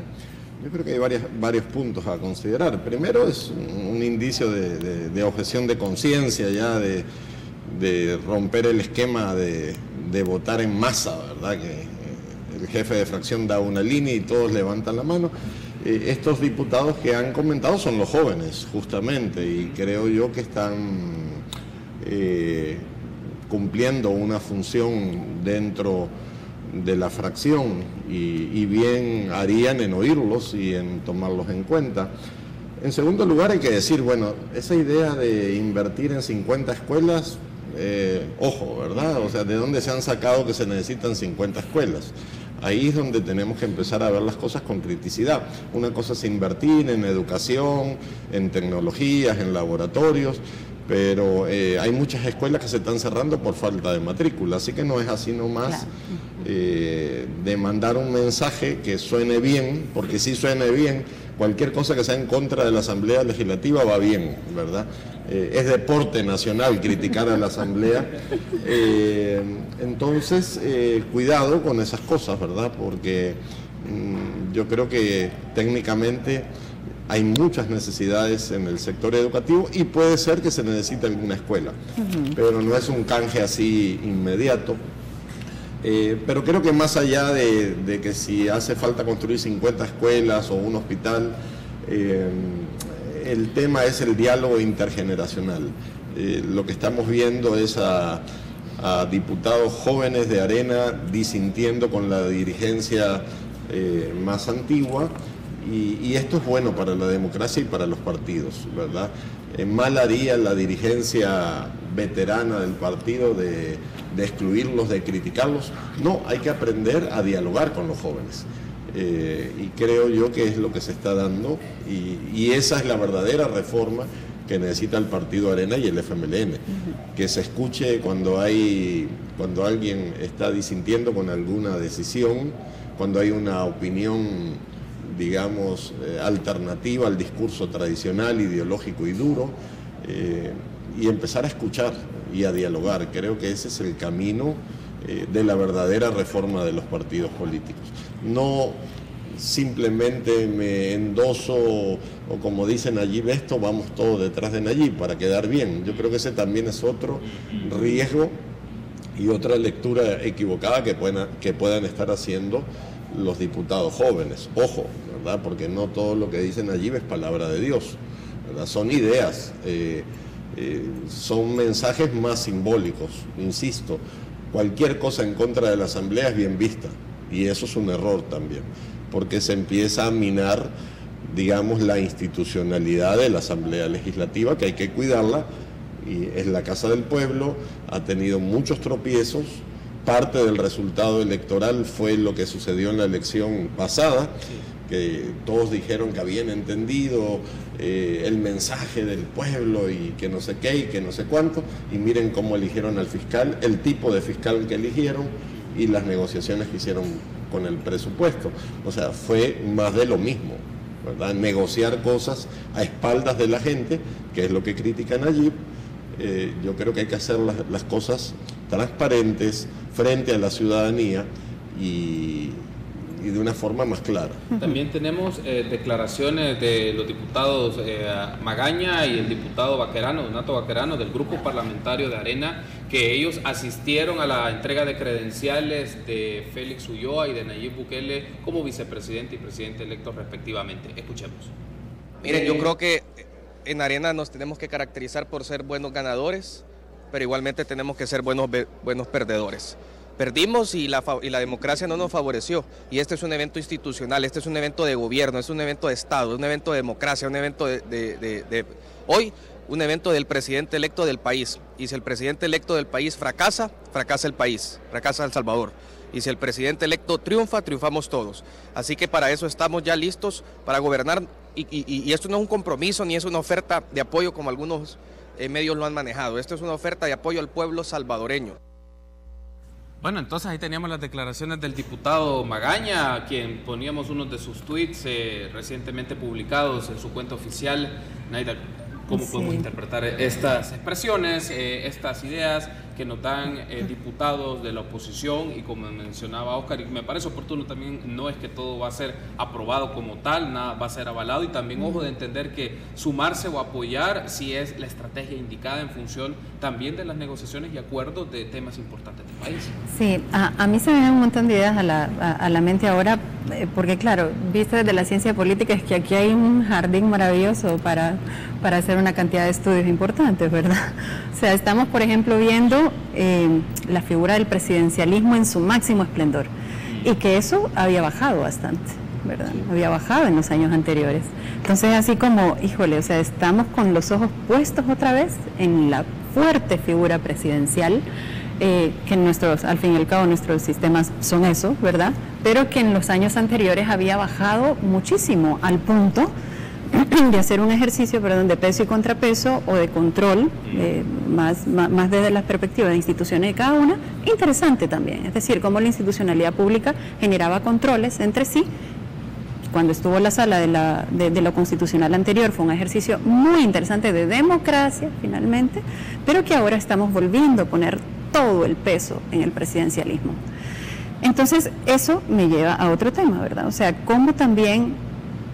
Yo creo que hay varios puntos a considerar. Primero, es un indicio de objeción de conciencia, ya de romper el esquema de votar en masa, ¿verdad? Que el jefe de fracción da una línea y todos levantan la mano. Estos diputados que han comentado son los jóvenes, justamente, y creo yo que están cumpliendo una función dentro de la fracción, y bien harían en oírlos y en tomarlos en cuenta. En segundo lugar, hay que decir, bueno, esa idea de invertir en 50 escuelas, ojo, ¿verdad? O sea, ¿de dónde se han sacado que se necesitan 50 escuelas? Ahí es donde tenemos que empezar a ver las cosas con criticidad. Una cosa es invertir en educación, en tecnologías, en laboratorios, pero hay muchas escuelas que se están cerrando por falta de matrícula, así que no es así nomás. Claro. De mandar un mensaje que suene bien, porque si suene bien, cualquier cosa que sea en contra de la Asamblea Legislativa va bien, ¿verdad? Es deporte nacional criticar a la Asamblea. Entonces, cuidado con esas cosas, ¿verdad? Porque yo creo que técnicamente hay muchas necesidades en el sector educativo y puede ser que se necesite alguna escuela, pero no es un canje así inmediato. Pero creo que más allá de que si hace falta construir 50 escuelas o un hospital, el tema es el diálogo intergeneracional. Lo que estamos viendo es a diputados jóvenes de Arena disintiendo con la dirigencia más antigua, y esto es bueno para la democracia y para los partidos, ¿verdad? Mal haría la dirigencia veterana del partido de excluirlos, de criticarlos. No, hay que aprender a dialogar con los jóvenes. Y creo yo que es lo que se está dando, y esa es la verdadera reforma que necesita el Partido Arena y el FMLN. Que se escuche cuando alguien está disintiendo con alguna decisión, cuando hay una opinión, digamos, alternativa al discurso tradicional, ideológico y duro, y empezar a escuchar y a dialogar. Creo que ese es el camino de la verdadera reforma de los partidos políticos. No simplemente me endoso, o como dice Nayib, esto, vamos todos detrás de Nayib para quedar bien. Yo creo que ese también es otro riesgo y otra lectura equivocada que puedan estar haciendo los diputados jóvenes. Ojo, ¿verdad? Porque no todo lo que dice Nayib es palabra de Dios, ¿verdad? Son ideas, son mensajes más simbólicos. Insisto, cualquier cosa en contra de la Asamblea es bien vista, Y eso es un error también, porque se empieza a minar, digamos, la institucionalidad de la Asamblea Legislativa, que hay que cuidarla, y es la Casa del Pueblo, ha tenido muchos tropiezos. Parte del resultado electoral fue lo que sucedió en la elección pasada, que todos dijeron que habían entendido el mensaje del pueblo y que no sé qué y que no sé cuánto, y miren cómo eligieron al fiscal, el tipo de fiscal que eligieron y las negociaciones que hicieron con el presupuesto. O sea, fue más de lo mismo, ¿verdad? Negociar cosas a espaldas de la gente, que es lo que critican allí. Yo creo que hay que hacer las cosas transparentes frente a la ciudadanía y de una forma más clara. También tenemos declaraciones de los diputados Magaña y el diputado Baquerano, Donato Baquerano, del grupo parlamentario de Arena, que ellos asistieron a la entrega de credenciales de Félix Ulloa y de Nayib Bukele como vicepresidente y presidente electos respectivamente. Escuchemos. Miren, yo creo que en Arena nos tenemos que caracterizar por ser buenos ganadores, pero igualmente tenemos que ser buenos perdedores. Perdimos y la democracia no nos favoreció, y este es un evento institucional, este es un evento de gobierno, es un evento de Estado, es un evento de democracia, un evento hoy, un evento del presidente electo del país, y si el presidente electo del país fracasa, fracasa el país, fracasa El Salvador, y si el presidente electo triunfa, triunfamos todos. Así que para eso estamos ya listos para gobernar, y esto no es un compromiso ni es una oferta de apoyo como algunos medios lo han manejado, esto es una oferta de apoyo al pueblo salvadoreño. Bueno, entonces ahí teníamos las declaraciones del diputado Magaña, a quien poníamos unos de sus tweets recientemente publicados en su cuenta oficial. Naida, ¿cómo podemos interpretar estas expresiones, estas ideas que nos dan diputados de la oposición? Y como mencionaba Oscar, y me parece oportuno también, no es que todo va a ser aprobado como tal, nada va a ser avalado, y también ojo de entender que sumarse o apoyar si es la estrategia indicada en función también de las negociaciones y acuerdos de temas importantes del país. Sí, a mí se me vienen un montón de ideas a la mente ahora, porque claro, visto desde la ciencia política es que aquí hay un jardín maravilloso para hacer una cantidad de estudios importantes, ¿verdad? O sea, estamos, por ejemplo, viendo la figura del presidencialismo en su máximo esplendor, y que eso había bajado bastante, ¿verdad? Había bajado en los años anteriores. Entonces, así como, híjole, o sea, estamos con los ojos puestos otra vez en la fuerte figura presidencial, que al fin y al cabo nuestros sistemas son eso, ¿verdad? Pero que en los años anteriores había bajado muchísimo, al punto de hacer un ejercicio, de peso y contrapeso o de control, más desde la perspectiva de instituciones de cada una, interesante también. Es decir, cómo la institucionalidad pública generaba controles entre sí. Cuando estuvo la sala de lo constitucional anterior, fue un ejercicio muy interesante de democracia, finalmente, pero que ahora estamos volviendo a poner todo el peso en el presidencialismo. Entonces, eso me lleva a otro tema, ¿verdad? O sea, cómo también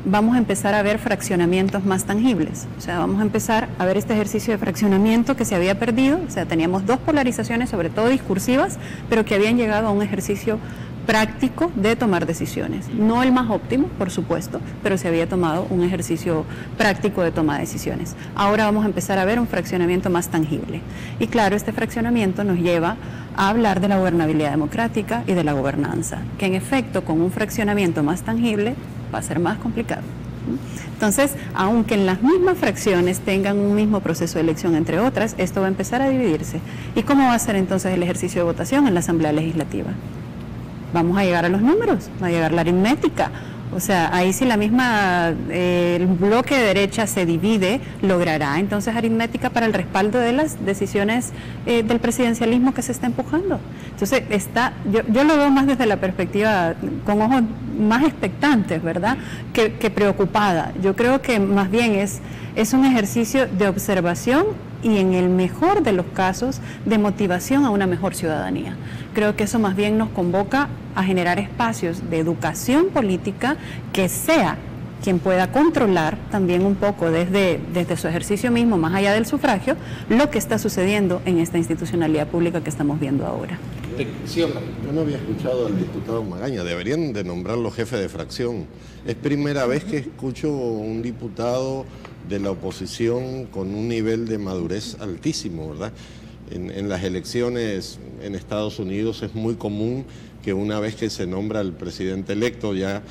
vamos a empezar a ver fraccionamientos más tangibles. O sea, vamos a empezar a ver este ejercicio de fraccionamiento que se había perdido. O sea, teníamos dos polarizaciones, sobre todo discursivas, pero que habían llegado a un ejercicio práctico de tomar decisiones. No el más óptimo, por supuesto, pero se había tomado un ejercicio práctico de toma de decisiones. Ahora vamos a empezar a ver un fraccionamiento más tangible. Y claro, este fraccionamiento nos lleva a hablar de la gobernabilidad democrática y de la gobernanza, que en efecto, con un fraccionamiento más tangible, va a ser más complicado. Entonces, aunque en las mismas fracciones tengan un mismo proceso de elección, entre otras, esto va a empezar a dividirse. ¿Y cómo va a ser entonces el ejercicio de votación en la Asamblea Legislativa? Vamos a llegar a los números, va a llegar la aritmética. O sea, ahí si el bloque de derecha se divide, logrará entonces aritmética para el respaldo de las decisiones del presidencialismo que se está empujando. Entonces, yo lo veo más desde la perspectiva, con ojos más expectantes, ¿verdad?, que preocupada. Yo creo que más bien es un ejercicio de observación y, en el mejor de los casos, de motivación a una mejor ciudadanía. Creo que eso más bien nos convoca a generar espacios de educación política que sea quien pueda controlar también un poco desde su ejercicio mismo, más allá del sufragio, lo que está sucediendo en esta institucionalidad pública que estamos viendo ahora. Yo no había escuchado al diputado Magaña, deberían de nombrarlo jefe de fracción. Es primera vez que escucho un diputado de la oposición con un nivel de madurez altísimo, ¿verdad? En las elecciones en Estados Unidos es muy común que una vez que se nombra el presidente electo ya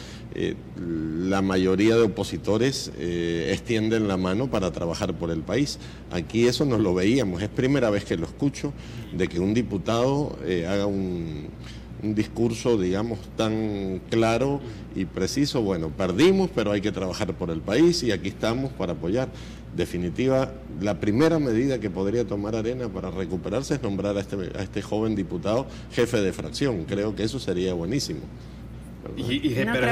la mayoría de opositores extienden la mano para trabajar por el país. Aquí eso no lo veíamos, es primera vez que lo escucho, de que un diputado haga un discurso, digamos, tan claro y preciso. Bueno, perdimos, pero hay que trabajar por el país y aquí estamos para apoyar. Definitiva, la primera medida que podría tomar Arena para recuperarse es nombrar a este joven diputado jefe de fracción. Creo que eso sería buenísimo. Pero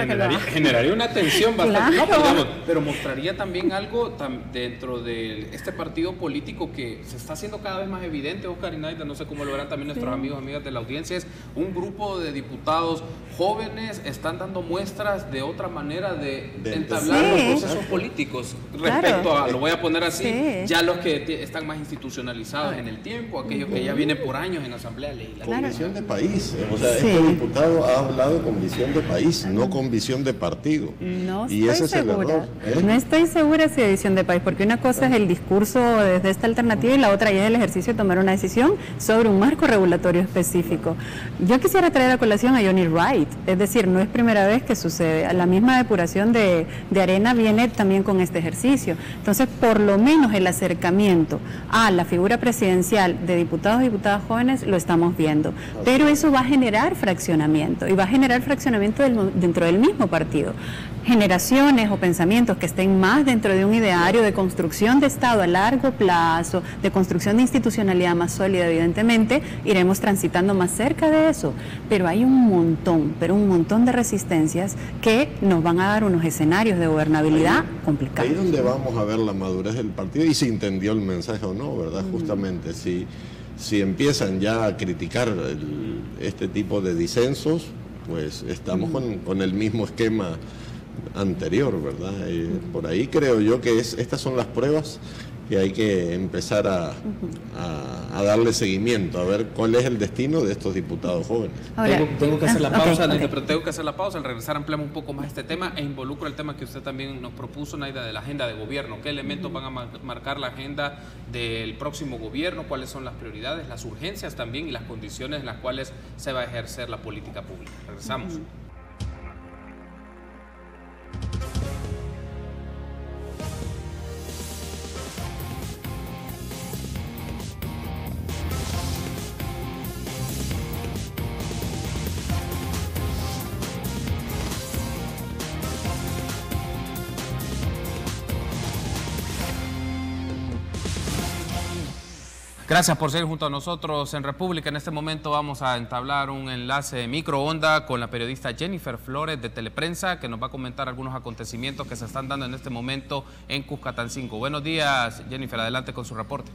generaría una tensión bastante, claro. pero mostraría también algo dentro de este partido político que se está haciendo cada vez más evidente, Oscar y Naida, no sé cómo lo verán también nuestros amigos y amigas de la audiencia, es un grupo de diputados jóvenes están dando muestras de otra manera de entablar los procesos políticos respecto a, lo voy a poner así, ya los que están más institucionalizados en el tiempo, aquellos que ya vienen por años en Asamblea Legislativa. Con visión de país, o sea, este diputado ha hablado con visión de país, no con visión de partido. No y ese es el error. No estoy segura si de visión de país, porque una cosa es el discurso desde esta alternativa y la otra ya es el ejercicio de tomar una decisión sobre un marco regulatorio específico. Yo quisiera traer a colación a Johnny Wright, es decir, no es primera vez que sucede. La misma depuración de Arena viene también con este ejercicio. Entonces, por lo menos el acercamiento a la figura presidencial de diputados y diputadas jóvenes lo estamos viendo. Pero eso va a generar fraccionamiento, y va a generar fraccionamiento dentro del mismo partido. Generaciones o pensamientos que estén más dentro de un ideario de construcción de Estado a largo plazo, de construcción de institucionalidad más sólida, evidentemente, iremos transitando más cerca de eso. Pero hay un montón de resistencias que nos van a dar unos escenarios de gobernabilidad complicados. Ahí es donde vamos a ver la madurez del partido y si entendió el mensaje o no, ¿verdad? Justamente, si empiezan ya a criticar este tipo de disensos, pues estamos con el mismo esquema anterior, ¿verdad? Por ahí creo yo que estas son las pruebas que hay que empezar a darle seguimiento, a ver cuál es el destino de estos diputados jóvenes. Ahora, tengo que hacer la pausa, Naida, pero tengo que hacer la pausa. Al regresar ampliamos un poco más este tema e involucro el tema que usted también nos propuso, Naida, de la agenda de gobierno. ¿Qué elementos van a marcar la agenda del próximo gobierno? ¿Cuáles son las prioridades, las urgencias también y las condiciones en las cuales se va a ejercer la política pública? Regresamos. Gracias por seguir junto a nosotros en República. En este momento vamos a entablar un enlace de microonda con la periodista Jennifer Flores de Teleprensa, que nos va a comentar algunos acontecimientos que se están dando en este momento en Cuscatancingo. Buenos días, Jennifer, adelante con su reporte.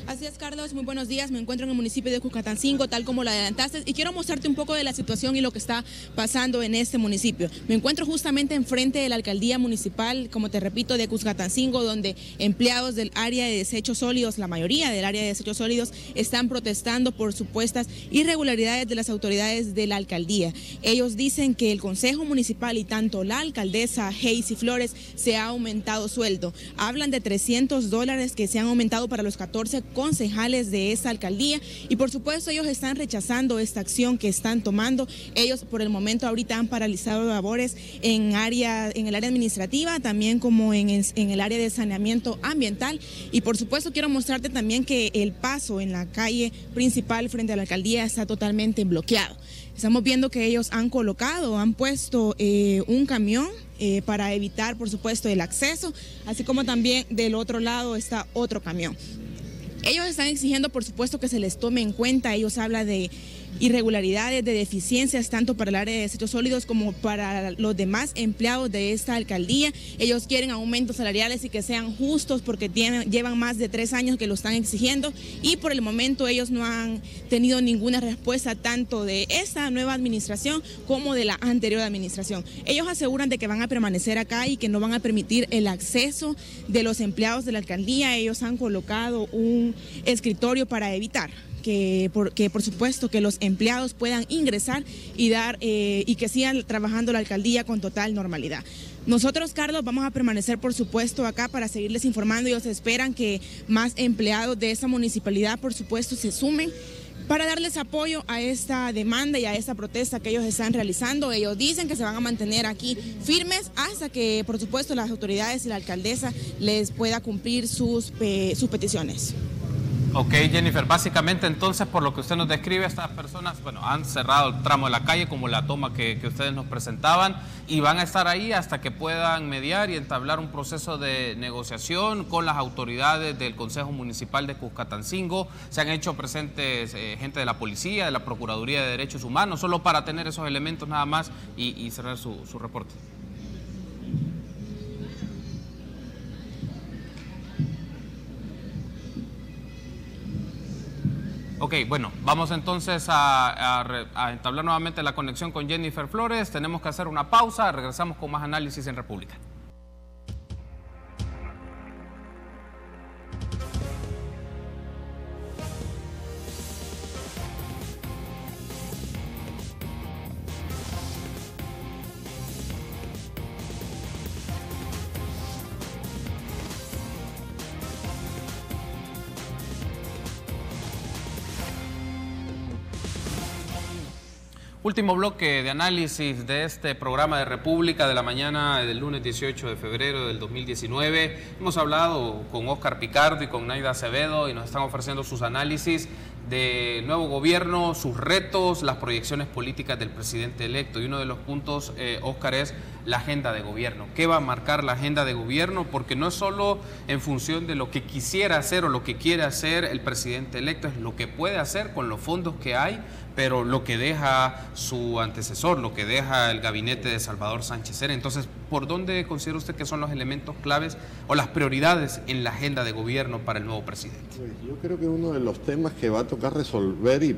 Así es, Carlos, muy buenos días. Me encuentro en el municipio de Cuscatancingo, tal como lo adelantaste, y quiero mostrarte un poco de la situación y lo que está pasando en este municipio. Me encuentro justamente enfrente de la alcaldía municipal, como te repito, de Cuscatancingo, donde empleados del área de desechos sólidos, la mayoría del área de desechos sólidos, están protestando por supuestas irregularidades de las autoridades de la alcaldía. Ellos dicen que el Consejo Municipal y tanto la alcaldesa Hazy Flores se ha aumentado sueldo. Hablan de $300 que se han aumentado para los 14 concejales de esa alcaldía, y por supuesto ellos están rechazando esta acción que están tomando. Ellos por el momento ahorita han paralizado labores en el área administrativa, también como en el área de saneamiento ambiental, y por supuesto quiero mostrarte también que el paso en la calle principal frente a la alcaldía está totalmente bloqueado. Estamos viendo que ellos han puesto un camión para evitar por supuesto el acceso, así como también del otro lado está otro camión. Ellos están exigiendo, por supuesto, que se les tome en cuenta. Ellos hablan de irregularidades, de deficiencias, tanto para el área de desechos sólidos como para los demás empleados de esta alcaldía. Ellos quieren aumentos salariales y que sean justos, porque llevan más de 3 años que lo están exigiendo, y por el momento ellos no han tenido ninguna respuesta tanto de esta nueva administración como de la anterior administración. Ellos aseguran de que van a permanecer acá y que no van a permitir el acceso de los empleados de la alcaldía. Ellos han colocado un escritorio para evitar que por supuesto que los empleados puedan ingresar y que sigan trabajando la alcaldía con total normalidad. Nosotros, Carlos, vamos a permanecer, por supuesto, acá para seguirles informando. Ellos esperan que más empleados de esta municipalidad, por supuesto, se sumen para darles apoyo a esta demanda y a esta protesta que ellos están realizando. Ellos dicen que se van a mantener aquí firmes hasta que, por supuesto, las autoridades y la alcaldesa les pueda cumplir sus peticiones. Ok, Jennifer, básicamente entonces por lo que usted nos describe, estas personas, bueno, han cerrado el tramo de la calle como la toma que ustedes nos presentaban y van a estar ahí hasta que puedan mediar y entablar un proceso de negociación con las autoridades del Consejo Municipal de Cuscatancingo. Se han hecho presentes gente de la policía, de la Procuraduría de Derechos Humanos, solo para tener esos elementos nada más y cerrar su reporte. Ok, bueno, vamos entonces a entablar nuevamente la conexión con Jennifer Flores. Tenemos que hacer una pausa, regresamos con más análisis en República. Último bloque de análisis de este programa de República de la mañana del lunes 18 de febrero del 2019. Hemos hablado con Óscar Picardo y con Naida Acevedo y nos están ofreciendo sus análisis del nuevo gobierno, sus retos, las proyecciones políticas del presidente electo. Y uno de los puntos, Óscar, es la agenda de gobierno. ¿Qué va a marcar la agenda de gobierno? Porque no es solo en función de lo que quisiera hacer o lo que quiere hacer el presidente electo, es lo que puede hacer con los fondos que hay, pero lo que deja su antecesor, lo que deja el gabinete de Salvador Sánchez Serén. Entonces, ¿por dónde considera usted que son los elementos claves o las prioridades en la agenda de gobierno para el nuevo presidente? Pues yo creo que uno de los temas que va a tocar resolver y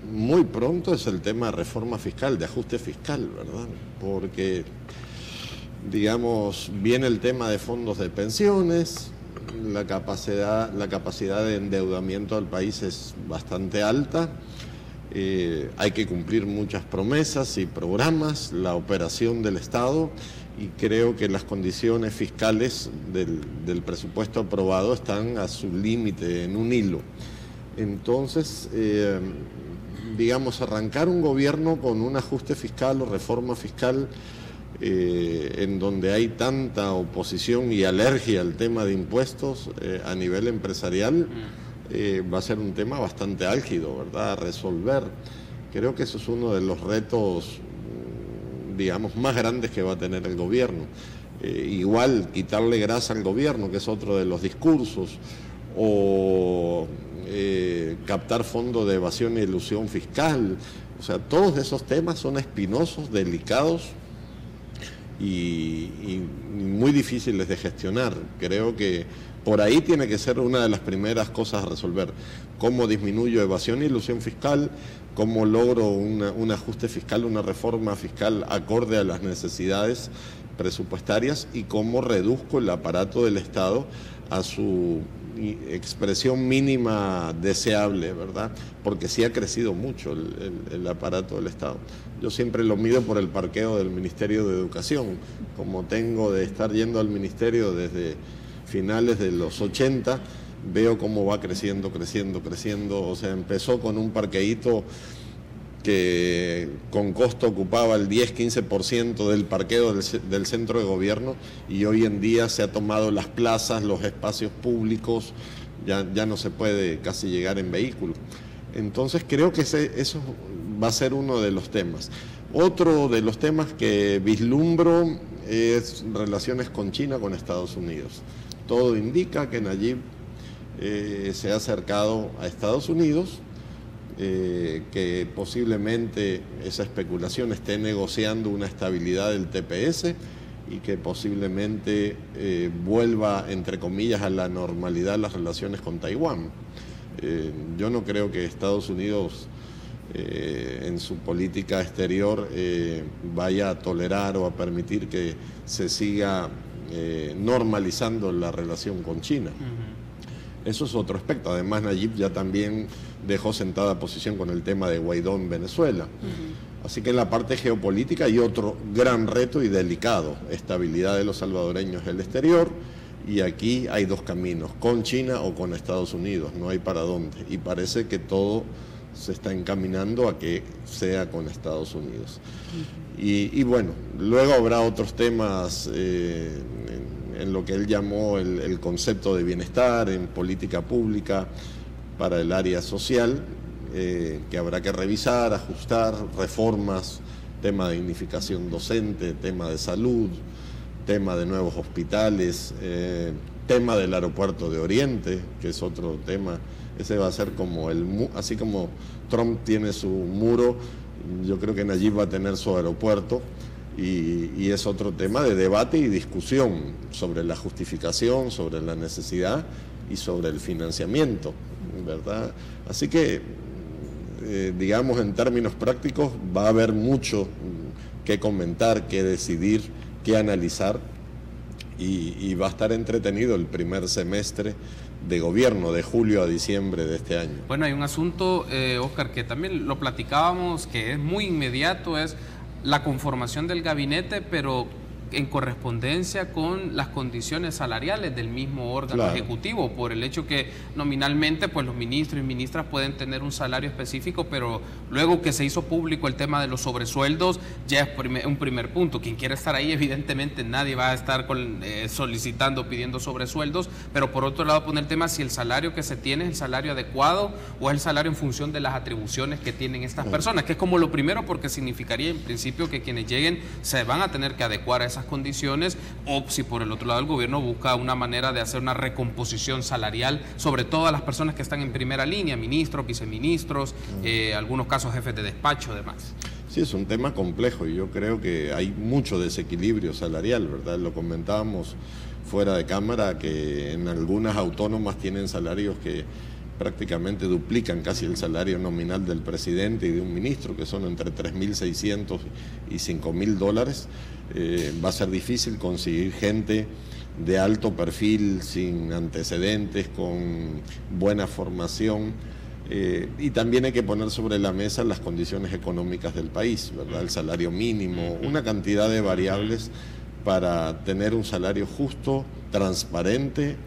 muy pronto es el tema de reforma fiscal, de ajuste fiscal, ¿verdad? Porque, digamos, viene el tema de fondos de pensiones, la capacidad de endeudamiento del país es bastante alta. Hay que cumplir muchas promesas y programas, la operación del Estado, y creo que las condiciones fiscales del presupuesto aprobado están a su límite, en un hilo. Entonces, digamos, arrancar un gobierno con un ajuste fiscal o reforma fiscal en donde hay tanta oposición y alergia al tema de impuestos a nivel empresarial, va a ser un tema bastante álgido, ¿verdad?, a resolver. Creo que eso es uno de los retos, digamos, más grandes que va a tener el gobierno. Igual, quitarle grasa al gobierno, que es otro de los discursos, o captar fondos de evasión y elusión fiscal. O sea, todos esos temas son espinosos, delicados y muy difíciles de gestionar. Creo que por ahí tiene que ser una de las primeras cosas a resolver. ¿Cómo disminuyo evasión y elusión fiscal? ¿Cómo logro un ajuste fiscal, una reforma fiscal acorde a las necesidades presupuestarias? ¿Y cómo reduzco el aparato del Estado a su expresión mínima deseable, ¿verdad? Porque sí ha crecido mucho el aparato del Estado. Yo siempre lo mido por el parqueo del Ministerio de Educación. Como tengo de estar yendo al ministerio desde finales de los 80, veo cómo va creciendo. O sea, empezó con un parqueíto que con costo ocupaba el 10-15% del parqueo del centro de gobierno, y hoy en día se ha tomado las plazas, los espacios públicos, ya no se puede casi llegar en vehículo. Entonces creo que eso va a ser uno de los temas. Otro de los temas que vislumbro es relaciones con China, con Estados Unidos. Todo indica que Nayib se ha acercado a Estados Unidos, que posiblemente esa especulación esté negociando una estabilidad del TPS y que posiblemente vuelva, entre comillas, a la normalidad las relaciones con Taiwán. Yo no creo que Estados Unidos en su política exterior vaya a tolerar o a permitir que se siga normalizando la relación con China. Eso es otro aspecto. Además, Nayib ya también dejó sentada posición con el tema de Guaidó en Venezuela. Así que en la parte geopolítica hay otro gran reto y delicado, estabilidad de los salvadoreños en el exterior, y aquí hay dos caminos, con China o con Estados Unidos, no hay para dónde, y parece que todo se está encaminando a que sea con Estados Unidos. Y bueno, luego habrá otros temas en lo que él llamó el concepto de bienestar, en política pública para el área social, que habrá que revisar, ajustar, reformas, tema de dignificación docente, tema de salud, tema de nuevos hospitales, tema del aeropuerto de Oriente, que es otro tema. Ese va a ser como así como Trump tiene su muro, yo creo que Nayib va a tener su aeropuerto, y es otro tema de debate y discusión sobre la justificación, sobre la necesidad y sobre el financiamiento, ¿verdad? Así que, digamos, en términos prácticos va a haber mucho que comentar, que decidir, que analizar, y va a estar entretenido el primer semestre de gobierno, de julio a diciembre de este año. Bueno, hay un asunto, Oscar, que también lo platicábamos, que es muy inmediato, es la conformación del gabinete, pero en correspondencia con las condiciones salariales del mismo órgano ejecutivo, por el hecho que nominalmente pues los ministros y ministras pueden tener un salario específico, pero luego que se hizo público el tema de los sobresueldos, ya es un primer punto. Quien quiera estar ahí, evidentemente nadie va a estar solicitando, pidiendo sobresueldos, pero por otro lado poner el tema si el salario que se tiene es el salario adecuado o es el salario en función de las atribuciones que tienen estas personas, que es como lo primero, porque significaría en principio que quienes lleguen se van a tener que adecuar a esas condiciones, o si por el otro lado el gobierno busca una manera de hacer una recomposición salarial, sobre todo a las personas que están en primera línea, ministros, viceministros, algunos casos jefes de despacho, demás. Sí, es un tema complejo y yo creo que hay mucho desequilibrio salarial, ¿verdad? Lo comentábamos fuera de cámara, que en algunas autónomas tienen salarios que prácticamente duplican casi el salario nominal del presidente y de un ministro, que son entre 3.600 y 5.000 dólares. Va a ser difícil conseguir gente de alto perfil, sin antecedentes, con buena formación, y también hay que poner sobre la mesa las condiciones económicas del país, ¿verdad? El salario mínimo, una cantidad de variables para tener un salario justo, transparente,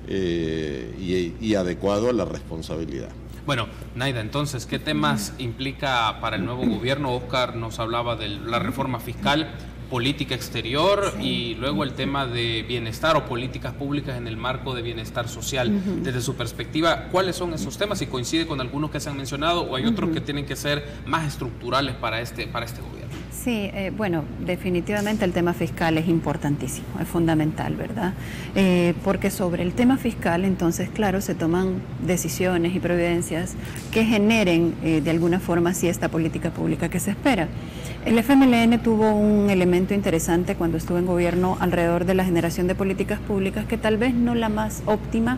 y adecuado a la responsabilidad. Bueno, Naida, entonces, ¿qué temas implica para el nuevo gobierno? Oscar nos hablaba de la reforma fiscal, política exterior y luego el tema de bienestar o políticas públicas en el marco de bienestar social. Desde su perspectiva, ¿cuáles son esos temas? ¿Y coincide con algunos que se han mencionado o hay otros que tienen que ser más estructurales para este gobierno? Sí, bueno, definitivamente el tema fiscal es importantísimo, es fundamental, ¿verdad? Porque sobre el tema fiscal, entonces, claro, se toman decisiones y providencias que generen de alguna forma así esta política pública que se espera. El FMLN tuvo un elemento interesante cuando estuvo en gobierno alrededor de la generación de políticas públicas, que tal vez no la más óptima,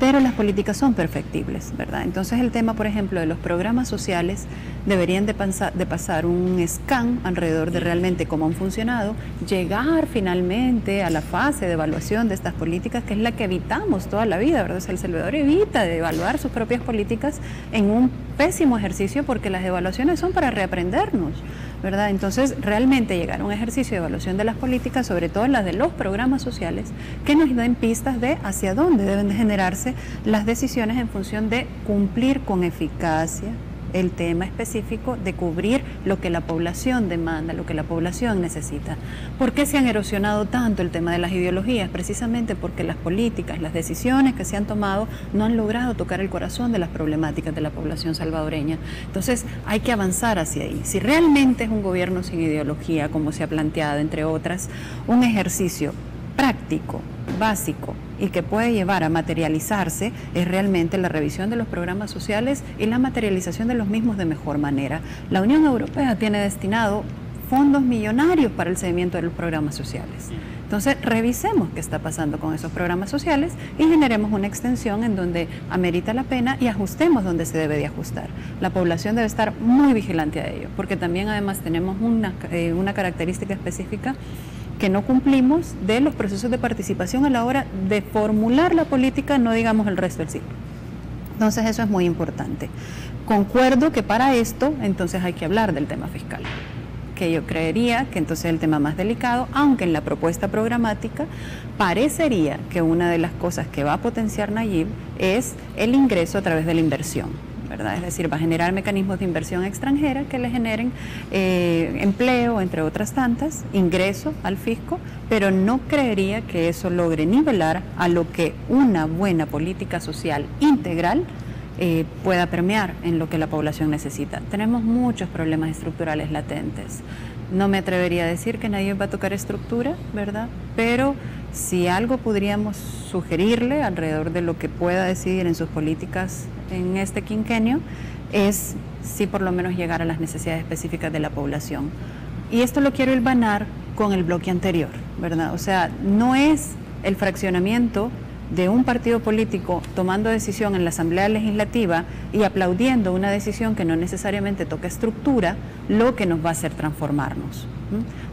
pero las políticas son perfectibles, ¿verdad? Entonces el tema, por ejemplo, de los programas sociales deberían de pasar un scan alrededor de realmente cómo han funcionado, llegar finalmente a la fase de evaluación de estas políticas, que es la que evitamos toda la vida, ¿verdad? O sea, El Salvador evita de evaluar sus propias políticas en un pésimo ejercicio, porque las evaluaciones son para reaprendernos, ¿verdad? Entonces, realmente llegar a un ejercicio de evaluación de las políticas, sobre todo las de los programas sociales, que nos den pistas de hacia dónde deben de generarse las decisiones en función de cumplir con eficacia el tema específico de cubrir lo que la población demanda, lo que la población necesita. ¿Por qué se han erosionado tanto el tema de las ideologías? Precisamente porque las políticas, las decisiones que se han tomado no han logrado tocar el corazón de las problemáticas de la población salvadoreña. Entonces hay que avanzar hacia ahí. Si realmente es un gobierno sin ideología, como se ha planteado, entre otras, un ejercicio práctico, básico y que puede llevar a materializarse es realmente la revisión de los programas sociales y la materialización de los mismos de mejor manera. La Unión Europea tiene destinado fondos millonarios para el seguimiento de los programas sociales. Entonces, revisemos qué está pasando con esos programas sociales y generemos una extensión en donde amerita la pena y ajustemos donde se debe de ajustar. La población debe estar muy vigilante a ello, porque también además tenemos una característica específica que no cumplimos de los procesos de participación a la hora de formular la política, no digamos el resto del ciclo. Entonces eso es muy importante. Concuerdo que para esto entonces hay que hablar del tema fiscal, que yo creería que entonces es el tema más delicado, aunque en la propuesta programática parecería que una de las cosas que va a potenciar Nayib es el ingreso a través de la inversión, ¿verdad? Es decir, va a generar mecanismos de inversión extranjera que le generen empleo, entre otras tantas, ingreso al fisco, pero no creería que eso logre nivelar a lo que una buena política social integral pueda permear en lo que la población necesita. Tenemos muchos problemas estructurales latentes. No me atrevería a decir que nadie va a tocar estructura, ¿verdad? Pero si algo podríamos sugerirle alrededor de lo que pueda decidir en sus políticas en este quinquenio, es sí por lo menos llegar a las necesidades específicas de la población. Y esto lo quiero hilvanar con el bloque anterior, ¿verdad? O sea, no es el fraccionamiento de un partido político tomando decisión en la Asamblea Legislativa y aplaudiendo una decisión que no necesariamente toca estructura, lo que nos va a hacer transformarnos.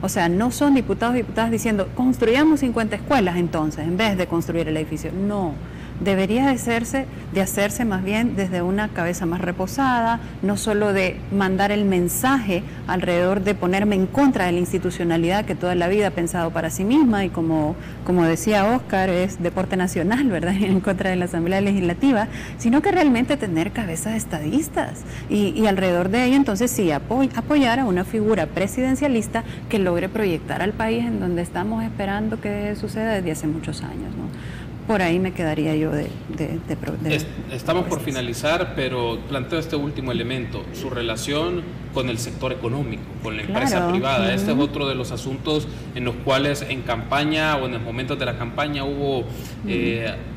O sea, no son diputados y diputadas diciendo, construyamos 50 escuelas entonces, en vez de construir el edificio. No, debería de hacerse más bien desde una cabeza más reposada, no solo de mandar el mensaje alrededor de ponerme en contra de la institucionalidad que toda la vida ha pensado para sí misma y como decía Óscar, es deporte nacional, ¿verdad? En contra de la Asamblea Legislativa, sino que realmente tener cabezas estadistas y alrededor de ello entonces sí apoyar a una figura presidencialista que logre proyectar al país en donde estamos esperando que suceda desde hace muchos años, ¿no? Por ahí me quedaría yo Estamos por finalizar, pero planteo este último elemento, su relación con el sector económico, con la empresa privada. Este es otro de los asuntos en los cuales en campaña o en los momentos de la campaña hubo,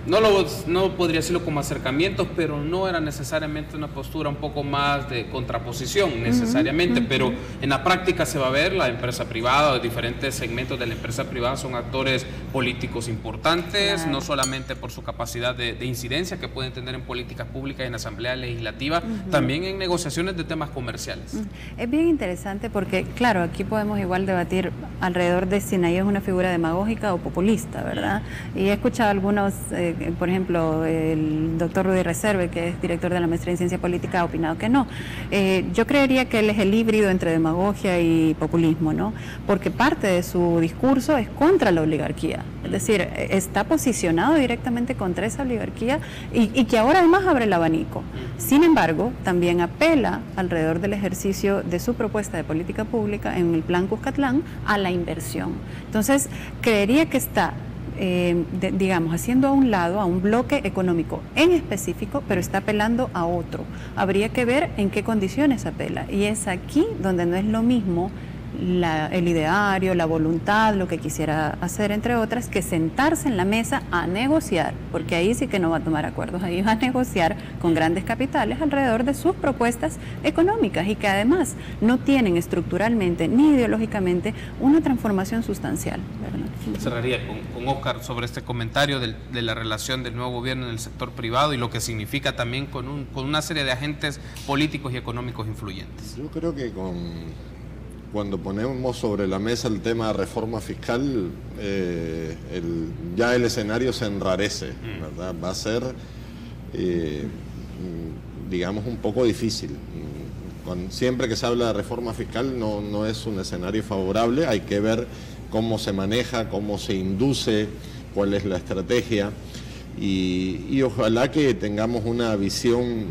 no podría decirlo como acercamientos, pero no era necesariamente una postura un poco más de contraposición necesariamente, pero en la práctica se va a ver la empresa privada o diferentes segmentos de la empresa privada son actores políticos importantes, no solamente por su capacidad de incidencia que pueden tener en políticas públicas y en la Asamblea Legislativa, también en negociaciones de temas comerciales. Es bien interesante porque, claro, aquí podemos igual debatir alrededor de si Nayib es una figura demagógica o populista, ¿verdad? Y he escuchado algunos, por ejemplo, el doctor Rudy Reserve, que es director de la maestría en ciencia política, ha opinado que no. Yo creería que él es el híbrido entre demagogia y populismo, ¿no? Porque parte de su discurso es contra la oligarquía, es decir, está posicionado directamente contra esa oligarquía y que ahora además abre el abanico. Sin embargo, también apela alrededor del ejercicio de su propuesta de política pública en el Plan Cuscatlán a la inversión. Entonces, creería que está, digamos, haciendo a un lado a un bloque económico en específico, pero está apelando a otro. Habría que ver en qué condiciones apela. Y es aquí donde no es lo mismo el ideario, la voluntad, lo que quisiera hacer, entre otras, que sentarse en la mesa a negociar, porque ahí sí que no va a tomar acuerdos, ahí va a negociar con grandes capitales alrededor de sus propuestas económicas y que además no tienen estructuralmente ni ideológicamente una transformación sustancial, ¿verdad? Cerraría con Óscar sobre este comentario de la relación del nuevo gobierno en el sector privado y lo que significa también con una serie de agentes políticos y económicos influyentes. Yo creo que cuando ponemos sobre la mesa el tema de reforma fiscal, ya el escenario se enrarece, ¿verdad? Va a ser, digamos, un poco difícil. Siempre que se habla de reforma fiscal no es un escenario favorable, hay que ver cómo se maneja, cómo se induce, cuál es la estrategia. Y ojalá que tengamos una visión,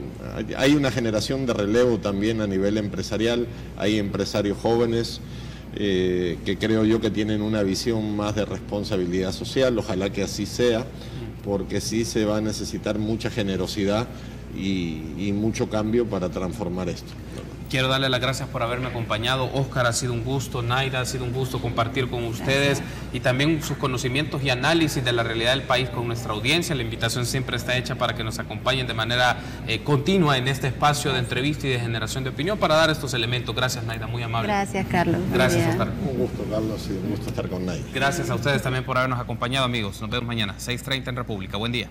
hay una generación de relevo también a nivel empresarial, hay empresarios jóvenes que creo yo que tienen una visión más de responsabilidad social, ojalá que así sea, porque sí se va a necesitar mucha generosidad y mucho cambio para transformar esto. Quiero darle las gracias por haberme acompañado. Óscar, ha sido un gusto. Naira, ha sido un gusto compartir con ustedes y también sus conocimientos y análisis de la realidad del país con nuestra audiencia. La invitación siempre está hecha para que nos acompañen de manera continua en este espacio de entrevista y de generación de opinión para dar estos elementos. Gracias, Naira, muy amable. Gracias, Carlos. Gracias, Óscar. Un gusto, Carlos, y un gusto estar con Naira. Gracias a ustedes también por habernos acompañado, amigos. Nos vemos mañana, 6:30 en República. Buen día.